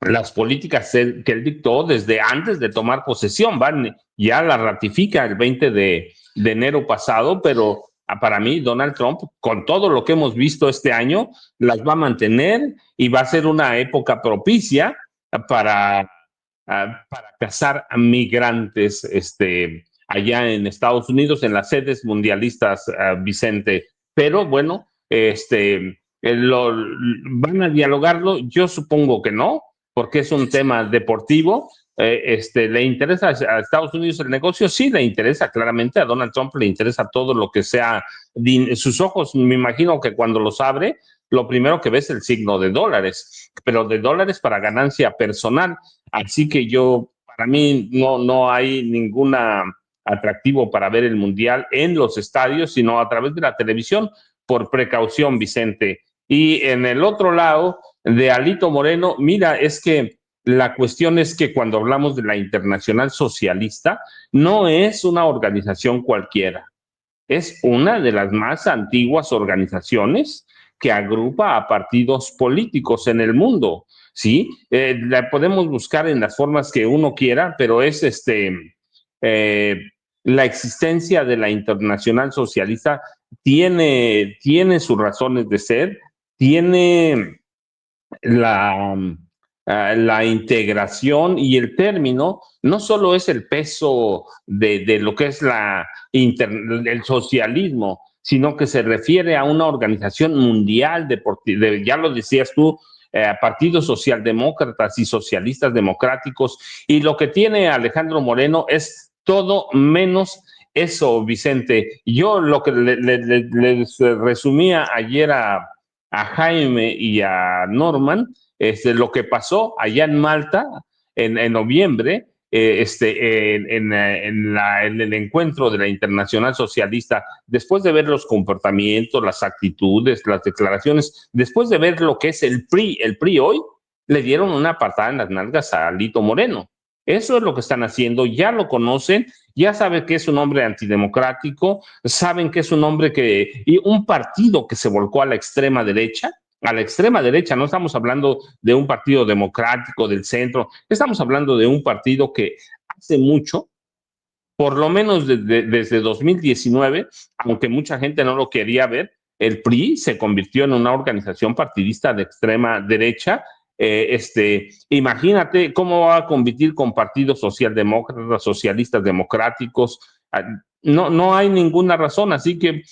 las políticas que él dictó desde antes de tomar posesión. Ya la ratifica el 20 de enero pasado, pero para mí Donald Trump, con todo lo que hemos visto este año, las va a mantener y va a ser una época propicia para cazar a migrantes allá en Estados Unidos, en las sedes mundialistas, Vicente. Pero bueno, ¿van a dialogarlo? Yo supongo que no, porque es un tema deportivo. ¿Le interesa a Estados Unidos el negocio? Sí, le interesa claramente. A Donald Trump le interesa todo lo que sea. Sus ojos, me imagino que cuando los abre, lo primero que ve es el signo de dólares, pero de dólares para ganancia personal. Así que para mí no hay ningún atractivo para ver el mundial en los estadios, sino a través de la televisión, por precaución, Vicente. Y en el otro lado, de Alito Moreno, mira, es que la cuestión es que cuando hablamos de la Internacional Socialista, no es una organización cualquiera, es una de las más antiguas organizaciones que agrupa a partidos políticos en el mundo, ¿sí? La podemos buscar en las formas que uno quiera, pero es la existencia de la Internacional Socialista tiene sus razones de ser, tiene la, la integración y el término no solo es el peso de lo que es el socialismo, sino que se refiere a una organización mundial ya lo decías tú, partidos socialdemócratas y socialistas democráticos, y lo que tiene Alejandro Moreno es todo menos eso, Vicente. Yo lo que les resumía ayer a Jaime y a Norman, lo que pasó allá en Malta en noviembre, en el encuentro de la Internacional Socialista, después de ver los comportamientos, las actitudes, las declaraciones, después de ver lo que es el PRI hoy, le dieron una patada en las nalgas a Alito Moreno. Eso es lo que están haciendo, ya lo conocen, ya saben que es un hombre antidemocrático, saben que es un hombre y un partido que se volcó a la extrema derecha, no estamos hablando de un partido democrático del centro, estamos hablando de un partido que hace mucho, por lo menos desde 2019, aunque mucha gente no lo quería ver, el PRI se convirtió en una organización partidista de extrema derecha. Imagínate cómo va a competir con partidos socialdemócratas, socialistas democráticos. No hay ninguna razón, así que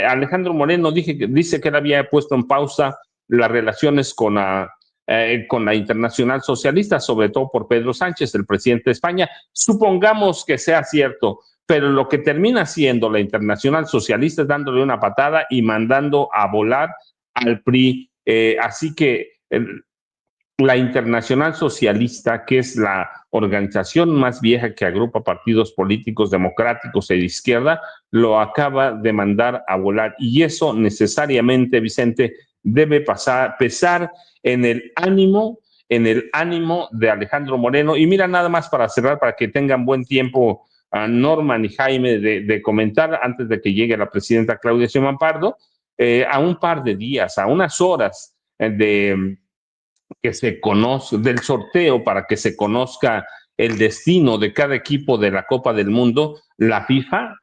Alejandro Moreno dice que él había puesto en pausa las relaciones con la Internacional Socialista, sobre todo por Pedro Sánchez, el presidente de España. Supongamos que sea cierto, pero lo que termina siendo la Internacional Socialista es dándole una patada y mandando a volar al PRI. Así que la Internacional Socialista, que es la organización más vieja que agrupa partidos políticos democráticos e de izquierda, lo acaba de mandar a volar. Y eso necesariamente, Vicente, debe pesar en el ánimo de Alejandro Moreno. Y mira, nada más para cerrar, para que tengan buen tiempo a Norman y Jaime de comentar antes de que llegue la presidenta Claudia Sheinbaum Pardo, a un par de días, a unas horas que se conozca del sorteo para que se conozca el destino de cada equipo de la Copa del Mundo, la FIFA,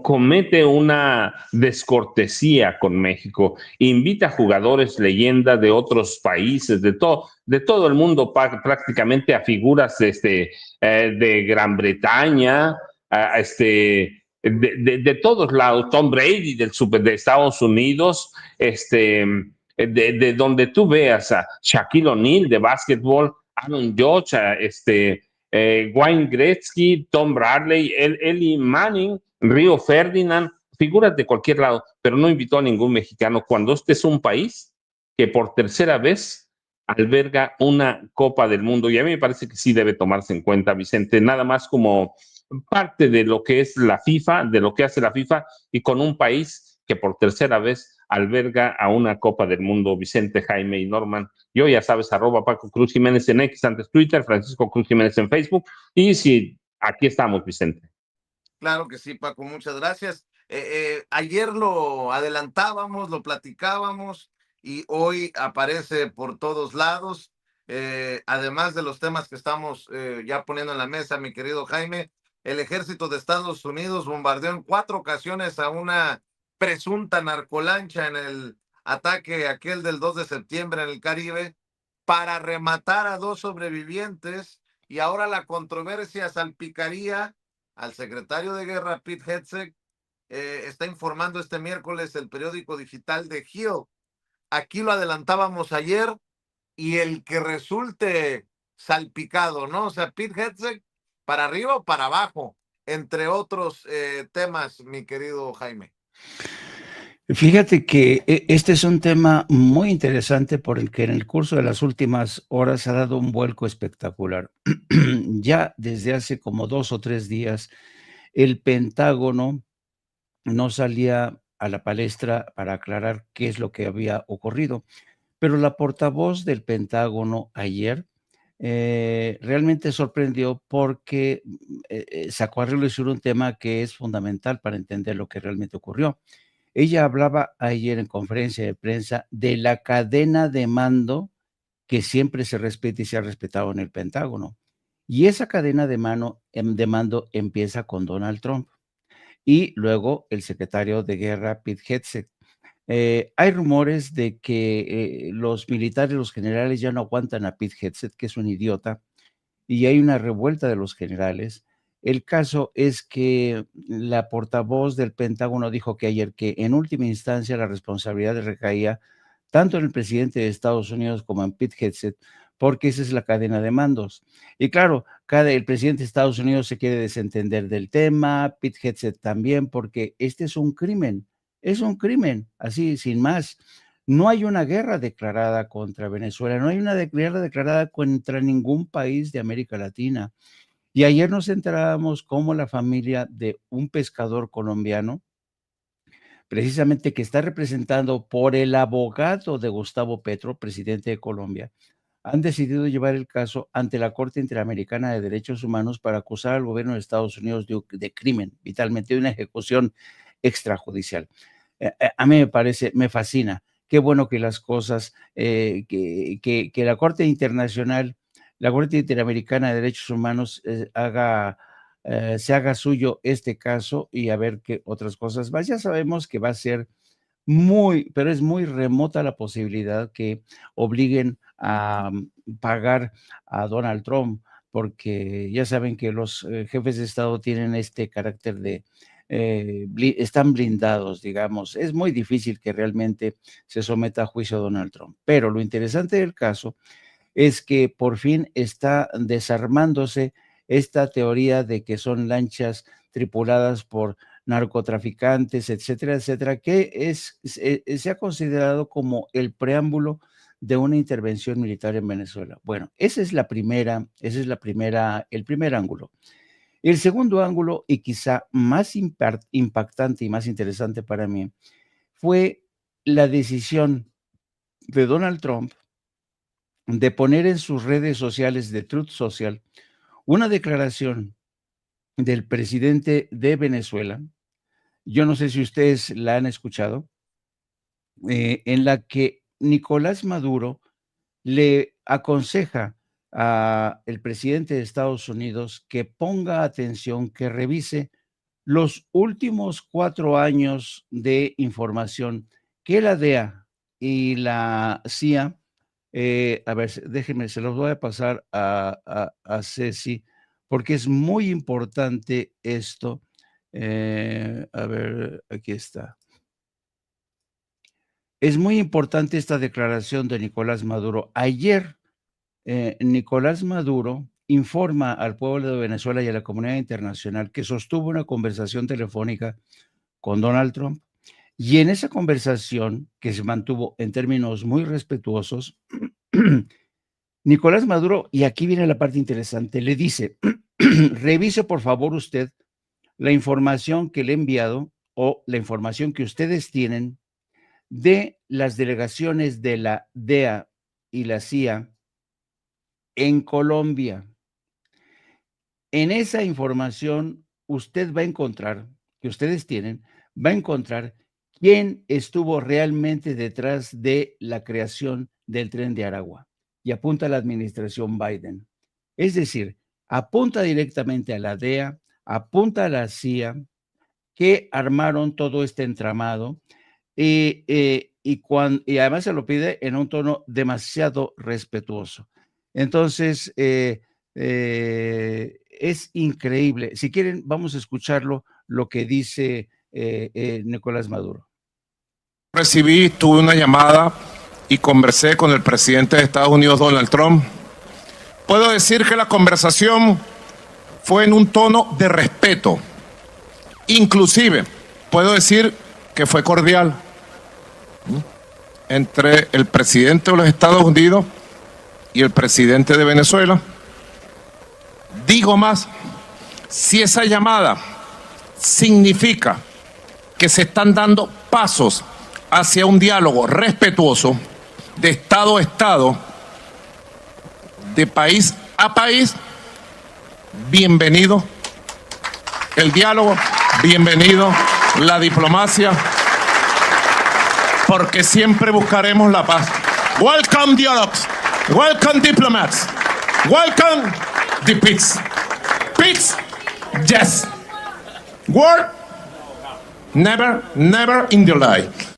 comete una descortesía con México, invita a jugadores leyendas de otros países, de todo el mundo, prácticamente a figuras de Gran Bretaña, de todos lados, Tom Brady de Estados Unidos, de donde tú veas a Shaquille O'Neal de básquetbol, Aaron Judge, Wayne Gretzky, Tom Bradley, Eli Manning, Río Ferdinand, figuras de cualquier lado, pero no invitó a ningún mexicano, cuando este es un país que por tercera vez alberga una Copa del Mundo, y a mí me parece que sí debe tomarse en cuenta, Vicente, nada más como parte de lo que es la FIFA, de lo que hace la FIFA, y con un país que por tercera vez alberga a una Copa del Mundo. Vicente, Jaime y Norman. Yo ya sabes, @Paco Cruz Jiménez en X, antes Twitter, Francisco Cruz Jiménez en Facebook. Y sí, aquí estamos, Vicente. Claro que sí, Paco, muchas gracias. Ayer lo adelantábamos, lo platicábamos y hoy aparece por todos lados. Además de los temas que estamos ya poniendo en la mesa, mi querido Jaime, el ejército de Estados Unidos bombardeó en 4 ocasiones a una presunta narcolancha en el ataque aquel del 2 de septiembre en el Caribe para rematar a 2 sobrevivientes, y ahora la controversia salpicaría al secretario de Guerra, Pete Hegseth. Está informando este miércoles el periódico digital de Hill. Aquí lo adelantábamos ayer, y el que resulte salpicado, ¿no? O sea, Pete Hegseth para arriba o para abajo, entre otros temas, mi querido Jaime. Fíjate que este es un tema muy interesante por el que en el curso de las últimas horas ha dado un vuelco espectacular. Ya desde hace como 2 o 3 días, el Pentágono no salía a la palestra para aclarar qué es lo que había ocurrido, pero la portavoz del Pentágono ayer realmente sorprendió porque sacó a relucir un tema que es fundamental para entender lo que realmente ocurrió. Ella hablaba ayer en conferencia de prensa de la cadena de mando que siempre se respeta y se ha respetado en el Pentágono. Y esa cadena de mando empieza con Donald Trump y luego el secretario de Guerra, Pete Hegseth. Hay rumores de que los militares, los generales ya no aguantan a Pete Hegseth, que es un idiota, y hay una revuelta de los generales. El caso es que la portavoz del Pentágono dijo que ayer que en última instancia la responsabilidad recaía tanto en el presidente de Estados Unidos como en Pete Hegseth, porque esa es la cadena de mandos. Y claro, el presidente de Estados Unidos se quiere desentender del tema, Pete Hegseth también, porque este es un crimen, así, sin más. No hay una guerra declarada contra Venezuela, no hay una guerra declarada contra ningún país de América Latina. Y ayer nos enterábamos cómo la familia de un pescador colombiano, precisamente que está representado por el abogado de Gustavo Petro, presidente de Colombia, han decidido llevar el caso ante la Corte Interamericana de Derechos Humanos para acusar al gobierno de Estados Unidos de crimen, vitalmente de una ejecución extrajudicial. A mí me fascina. Qué bueno que las cosas, que la Corte Internacional, la Corte Interamericana de Derechos Humanos se haga suyo este caso y a ver qué otras cosas más. Ya sabemos que va a ser pero es muy remota la posibilidad que obliguen a pagar a Donald Trump, porque ya saben que los jefes de Estado tienen este carácter de, están blindados, digamos. Es muy difícil que realmente se someta a juicio a Donald Trump. Pero lo interesante del caso es que por fin está desarmándose esta teoría de que son lanchas tripuladas por narcotraficantes, etcétera, etcétera, que se ha considerado como el preámbulo de una intervención militar en Venezuela. Bueno, esa es el primer ángulo. El segundo ángulo, y quizá más impactante y más interesante para mí, fue la decisión de Donald Trump de poner en sus redes sociales de Truth Social una declaración del presidente de Venezuela. Yo no sé si ustedes la han escuchado, en la que Nicolás Maduro le aconseja al presidente de Estados Unidos que ponga atención, que revise los últimos 4 años de información que la DEA y la CIA, a ver, déjenme, se los voy a pasar a Ceci, porque es muy importante esto A ver, aquí está. Es muy importante esta declaración de Nicolás Maduro. Ayer, Nicolás Maduro informa al pueblo de Venezuela y a la comunidad internacional que sostuvo una conversación telefónica con Donald Trump, y en esa conversación, que se mantuvo en términos muy respetuosos, Nicolás Maduro, y aquí viene la parte interesante, le dice, revise por favor usted la información que le he enviado o la información que ustedes tienen de las delegaciones de la DEA y la CIA en Colombia. En esa información usted va a encontrar, que ustedes tienen, va a encontrar quién estuvo realmente detrás de la creación del Tren de Aragua, y apunta a la administración Biden. Es decir, apunta directamente a la DEA, apunta a la CIA, que armaron todo este entramado, y además se lo pide en un tono demasiado respetuoso. Entonces, es increíble. Si quieren, vamos a escucharlo, lo que dice Nicolás Maduro. Tuve una llamada y conversé con el presidente de Estados Unidos, Donald Trump. Puedo decir que la conversación fue en un tono de respeto. Inclusive, puedo decir que fue cordial entre el presidente de los Estados Unidos y el presidente de Venezuela. Digo más, si esa llamada significa que se están dando pasos hacia un diálogo respetuoso de Estado a Estado, de país a país, bienvenido el diálogo, bienvenido la diplomacia, porque siempre buscaremos la paz. Welcome dialogues, welcome diplomats, welcome the peace. Peace, yes. War, never, never in the life.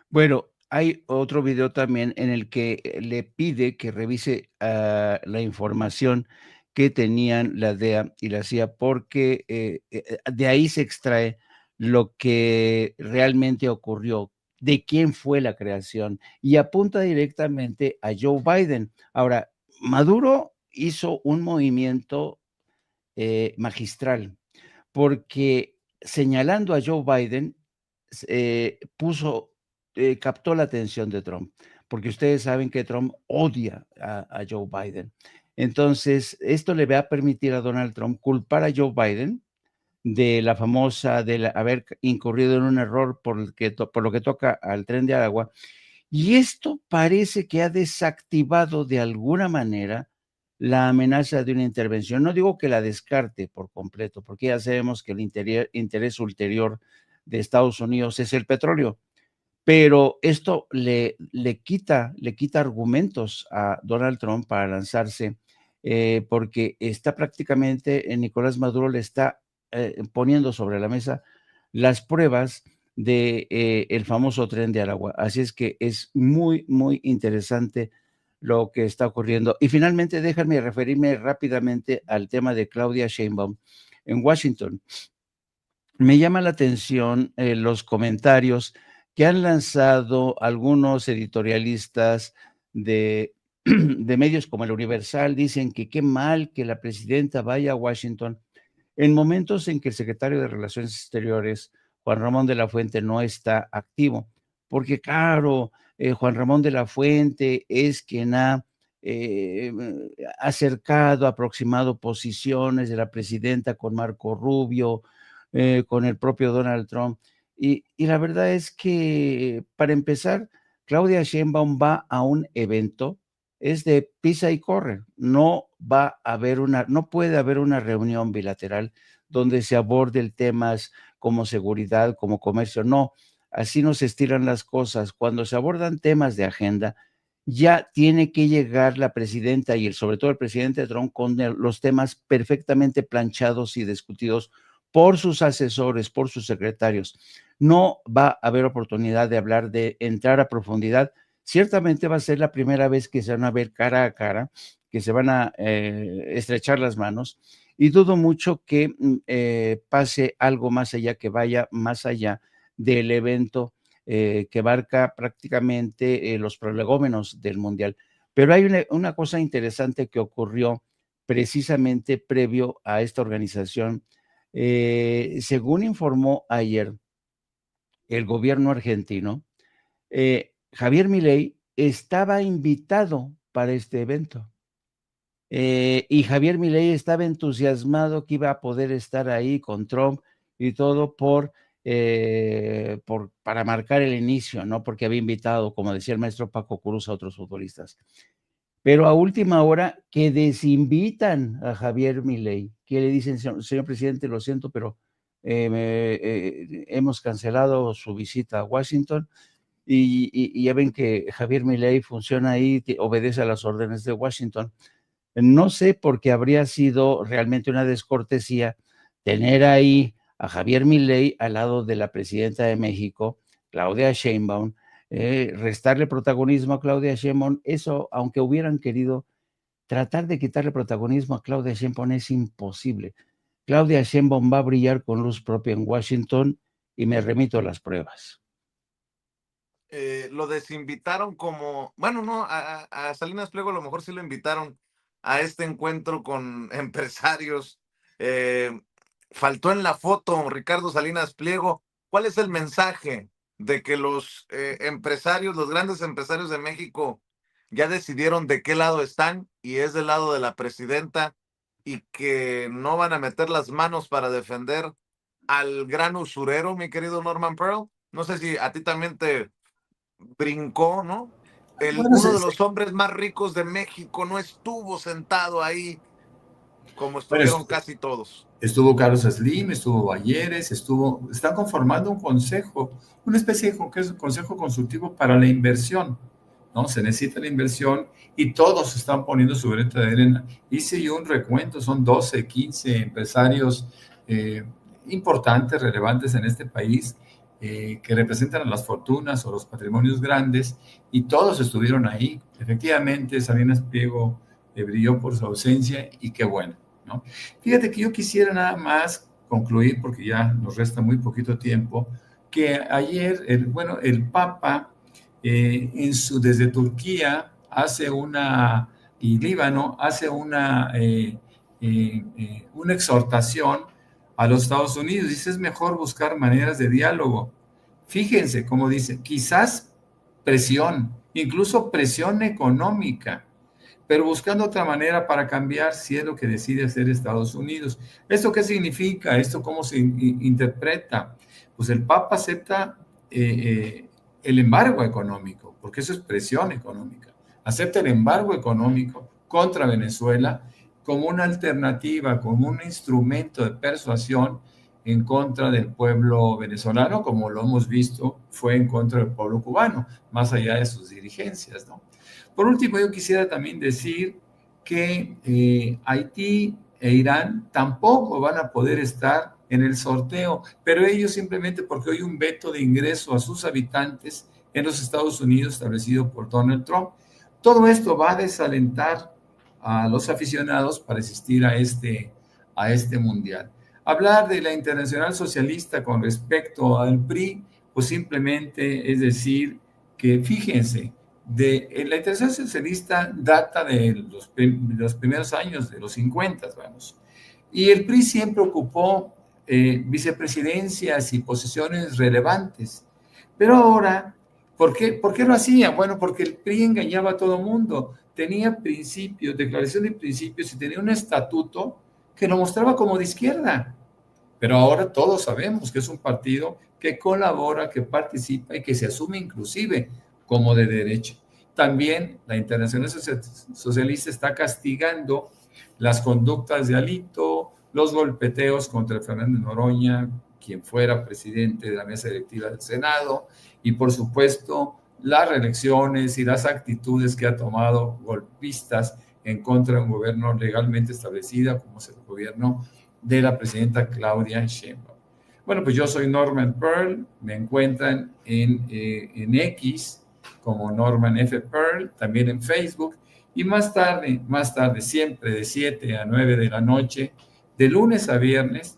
Bueno, hay otro video también en el que le pide que revise la información que tenían la DEA y la CIA, porque de ahí se extrae lo que realmente ocurrió, de quién fue la creación, y apunta directamente a Joe Biden. Ahora, Maduro hizo un movimiento magistral, porque señalando a Joe Biden, captó la atención de Trump, porque ustedes saben que Trump odia a Joe Biden. Entonces, esto le va a permitir a Donald Trump culpar a Joe Biden de la famosa, haber incurrido en un error por lo que toca al Tren de Aragua. Y esto parece que ha desactivado de alguna manera la amenaza de una intervención. No digo que la descarte por completo, porque ya sabemos que el interés ulterior de Estados Unidos es el petróleo, pero esto le quita argumentos a Donald Trump para lanzarse, porque está prácticamente, Nicolás Maduro le está poniendo sobre la mesa las pruebas de el famoso Tren de Aragua. Así es que es muy, muy interesante lo que está ocurriendo. Y finalmente, déjenme referirme rápidamente al tema de Claudia Sheinbaum en Washington. Me llama la atención los comentarios que han lanzado algunos editorialistas de medios como el Universal. Dicen que qué mal que la presidenta vaya a Washington en momentos en que el secretario de Relaciones Exteriores, Juan Ramón de la Fuente, no está activo, porque claro, Juan Ramón de la Fuente es quien ha acercado, aproximado posiciones de la presidenta con Marco Rubio, con el propio Donald Trump. Y la verdad es que, para empezar, Claudia Sheinbaum va a un evento, es de pisa y corre, no puede haber una reunión bilateral donde se aborden temas como seguridad, como comercio, no, así no se estiran las cosas. Cuando se abordan temas de agenda, ya tiene que llegar la presidenta y sobre todo el presidente Trump con los temas perfectamente planchados y discutidos por sus asesores, por sus secretarios. No va a haber oportunidad de hablar, de entrar a profundidad. Ciertamente va a ser la primera vez que se van a ver cara a cara, que se van a estrechar las manos, y dudo mucho que pase algo más allá, que vaya más allá del evento que abarca prácticamente los prolegómenos del Mundial. Pero hay una cosa interesante que ocurrió precisamente previo a esta organización. Según informó ayer el gobierno argentino, Javier Milei estaba invitado para este evento. Y Javier Milei estaba entusiasmado que iba a poder estar ahí con Trump y todo para marcar el inicio, ¿no? Porque había invitado, como decía el maestro Paco Cruz, a otros futbolistas. Pero a última hora que desinvitan a Javier Milei, que le dicen, señor presidente, lo siento, pero hemos cancelado su visita a Washington. Y ya ven que Javier Milei funciona ahí, obedece a las órdenes de Washington. No sé por qué habría sido realmente una descortesía tener ahí a Javier Milei al lado de la presidenta de México, Claudia Sheinbaum, restarle protagonismo a Claudia Sheinbaum. Eso, aunque hubieran querido tratar de quitarle protagonismo a Claudia Sheinbaum, es imposible. Claudia Sheinbaum va a brillar con luz propia en Washington y me remito a las pruebas. Lo desinvitaron como, bueno, no, a Salinas Pliego a lo mejor sí lo invitaron a este encuentro con empresarios. Faltó en la foto Ricardo Salinas Pliego. ¿Cuál es el mensaje de que los empresarios, los grandes empresarios de México ya decidieron de qué lado están y es del lado de la presidenta y que no van a meter las manos para defender al gran usurero, mi querido Norman Pearl? No sé si a ti también te brincó, ¿no? Bueno, Uno de los hombres más ricos de México no estuvo sentado ahí como estuvieron casi todos. Estuvo Carlos Slim, estuvo Balleres, están conformando un consejo, una especie de consejo consultivo para la inversión, ¿no? Se necesita la inversión y todos están poniendo su granito de arena. Hice yo un recuento, son 12, 15 empresarios importantes, relevantes en este país, que representan a las fortunas o los patrimonios grandes, y todos estuvieron ahí. Efectivamente, Salinas Pliego brilló por su ausencia, y qué bueno, ¿no? Fíjate que yo quisiera nada más concluir, porque ya nos resta muy poquito tiempo, que ayer, el Papa, desde Turquía y Líbano, hace una exhortación a los Estados Unidos. Dice, es mejor buscar maneras de diálogo. Fíjense cómo dice, quizás presión, incluso presión económica, pero buscando otra manera para cambiar si es lo que decide hacer Estados Unidos. ¿Esto qué significa? ¿Esto cómo se interpreta? Pues el Papa acepta el embargo económico, porque eso es presión económica. Acepta el embargo económico contra Venezuela como una alternativa, como un instrumento de persuasión en contra del pueblo venezolano, como lo hemos visto, fue en contra del pueblo cubano, más allá de sus dirigencias, ¿no? Por último, yo quisiera también decir que Haití e Irán tampoco van a poder estar en el sorteo, pero ellos simplemente porque hay un veto de ingreso a sus habitantes en los Estados Unidos establecido por Donald Trump. Todo esto va a desalentar a los aficionados para asistir a este mundial. Hablar de la Internacional Socialista con respecto al PRI, pues simplemente es decir que, fíjense, la Internacional Socialista data de los primeros años, de los 50, vamos. Y el PRI siempre ocupó vicepresidencias y posiciones relevantes. Pero ahora, ¿por qué lo hacía? Bueno, porque el PRI engañaba a todo mundo. Tenía principios, declaración de principios, y tenía un estatuto que lo mostraba como de izquierda. Pero ahora todos sabemos que es un partido que colabora, que participa y que se asume inclusive como de derecha. También la Internacional Socialista está castigando las conductas de Alito, los golpeteos contra Fernando Noroña, quien fuera presidente de la mesa directiva del Senado, y por supuesto las reelecciones y las actitudes que ha tomado golpistas en contra de un gobierno legalmente establecido, como es el gobierno de la presidenta Claudia Sheinbaum. Bueno, pues yo soy Norman Pearl, me encuentran en X como Norman F. Pearl, también en Facebook, y más tarde, siempre de 7 a 9 de la noche, De lunes a viernes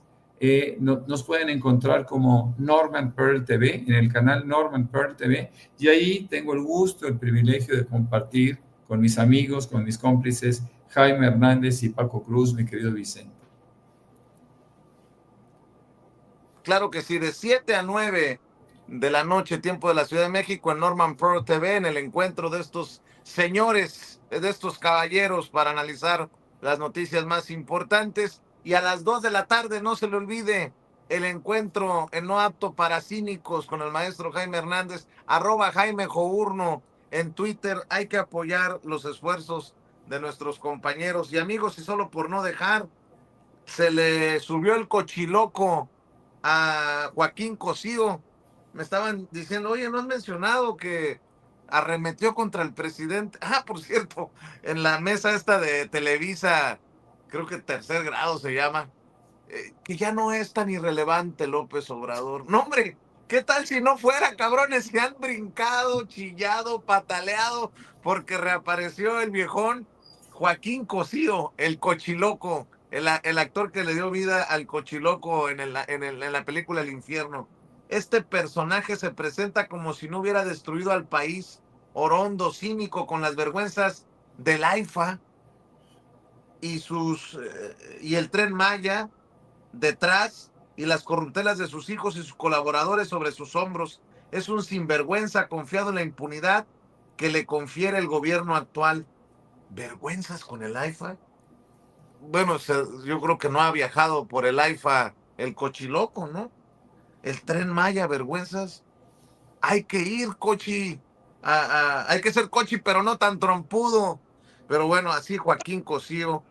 nos pueden encontrar como Norman Pearl TV, en el canal Norman Pearl TV, y ahí tengo el gusto, el privilegio de compartir con mis amigos, con mis cómplices, Jaime Hernández y Paco Cruz, mi querido Vicente. Claro que sí, de 7 a 9 de la noche, tiempo de la Ciudad de México, en Norman Pearl TV, en el encuentro de estos señores, de estos caballeros, para analizar las noticias más importantes. Y a las 2 de la tarde, no se le olvide, el encuentro en No Apto para Cínicos con el maestro Jaime Hernández, @Jaime Journo en Twitter. Hay que apoyar los esfuerzos de nuestros compañeros y amigos, y solo por no dejar, se le subió el cochiloco a Joaquín Cosío. Me estaban diciendo, oye, ¿no has mencionado que arremetió contra el presidente? Ah, por cierto, en la mesa esta de Televisa, creo que Tercer Grado se llama, que ya no es tan irrelevante López Obrador. No, hombre, ¿qué tal si no fuera, cabrones? Se han brincado, chillado, pataleado, porque reapareció el viejón Joaquín Cosío, el cochiloco, el actor que le dio vida al cochiloco en la película El Infierno. Este personaje se presenta como si no hubiera destruido al país, orondo, cínico, con las vergüenzas del AIFA y el Tren Maya detrás, y las corruptelas de sus hijos y sus colaboradores sobre sus hombros. Es un sinvergüenza confiado en la impunidad que le confiere el gobierno actual. ¿Vergüenzas con el AIFA? Bueno, yo creo que no ha viajado por el AIFA el cochiloco, ¿no? El Tren Maya, vergüenzas. Hay que ir, cochi. Hay que ser cochi, pero no tan trompudo. Pero bueno, así Joaquín Cosío.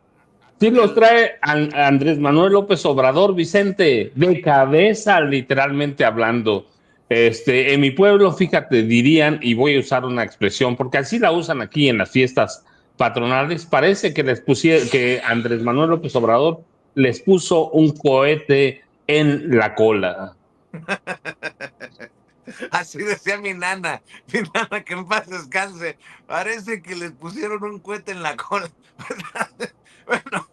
Sí los trae Andrés Manuel López Obrador, Vicente, de cabeza, literalmente hablando. En mi pueblo, fíjate, dirían, y voy a usar una expresión, porque así la usan aquí en las fiestas patronales, parece que que Andrés Manuel López Obrador les puso un cohete en la cola. Así decía mi nana que en paz descanse. Parece que les pusieron un cohete en la cola. Bueno,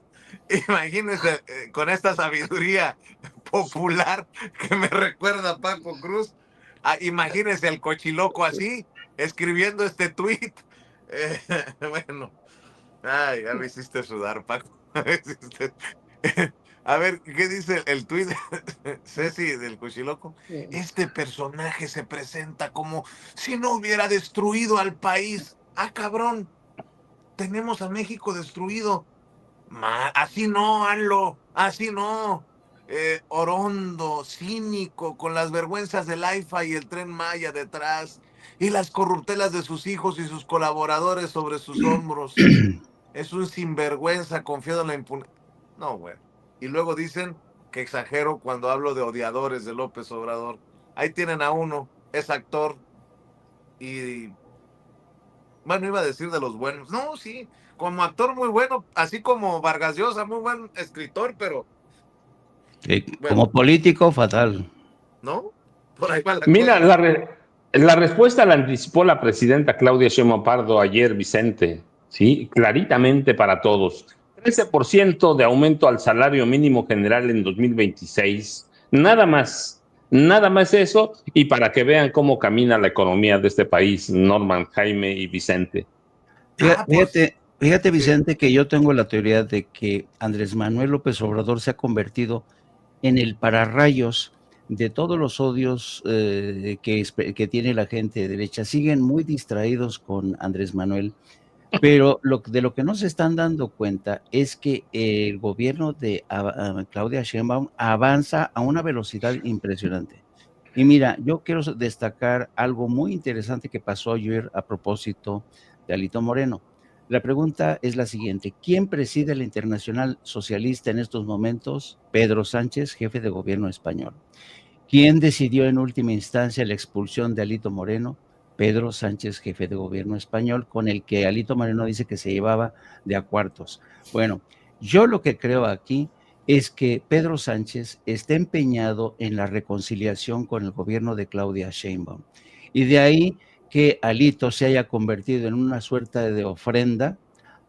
imagínense, con esta sabiduría popular que me recuerda a Paco Cruz, imagínense al cochiloco así, escribiendo este tweet. Bueno, ay, ya me hiciste sudar, Paco. A ver, ¿qué dice el tuit de Ceci del cochiloco? Este personaje se presenta como si no hubiera destruido al país. Ah, cabrón, tenemos a México destruido. Así no, Anlo, así no. Orondo, cínico, con las vergüenzas del AIFA y el Tren Maya detrás, y las corruptelas de sus hijos y sus colaboradores sobre sus hombros. Es un sinvergüenza confiado en la impunidad. No, güey. Y luego dicen que exagero cuando hablo de odiadores de López Obrador. Ahí tienen a uno, es actor, y bueno, iba a decir de los buenos. No, sí, como actor muy bueno, así como Vargas Llosa, muy buen escritor, pero como bueno, político, fatal. ¿no? Por ahí va la Mira, cosa. la respuesta la anticipó la presidenta Claudia Sheinbaum Pardo ayer, Vicente, ¿sí? Claritamente para todos. 13% de aumento al salario mínimo general en 2026. Nada más eso, y para que vean cómo camina la economía de este país, Norman, Jaime y Vicente. Fíjate, Vicente, que yo tengo la teoría de que Andrés Manuel López Obrador se ha convertido en el pararrayos de todos los odios que tiene la gente de derecha. Siguen muy distraídos con Andrés Manuel, pero de lo que no se están dando cuenta es que el gobierno de Claudia Sheinbaum avanza a una velocidad impresionante. Y mira, yo quiero destacar algo muy interesante que pasó ayer a propósito de Alito Moreno. La pregunta es la siguiente: ¿quién preside la Internacional Socialista en estos momentos? Pedro Sánchez, jefe de gobierno español. ¿Quién decidió en última instancia la expulsión de Alito Moreno? Pedro Sánchez, jefe de gobierno español, con el que Alito Moreno dice que se llevaba de a cuartos. Bueno, yo lo que creo aquí es que Pedro Sánchez está empeñado en la reconciliación con el gobierno de Claudia Sheinbaum. Y de ahí que Alito se haya convertido en una suerte de ofrenda,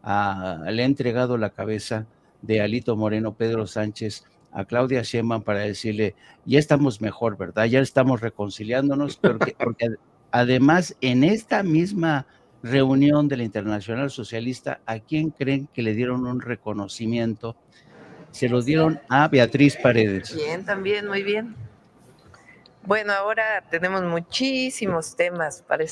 le ha entregado la cabeza de Alito Moreno, Pedro Sánchez, a Claudia Sheinbaum para decirle, ya estamos mejor, ¿verdad? Ya estamos reconciliándonos, porque además en esta misma reunión de la Internacional Socialista, ¿a quién creen que le dieron un reconocimiento? Se lo dieron a Beatriz Paredes. Bien, también, muy bien. Bueno, ahora tenemos muchísimos temas para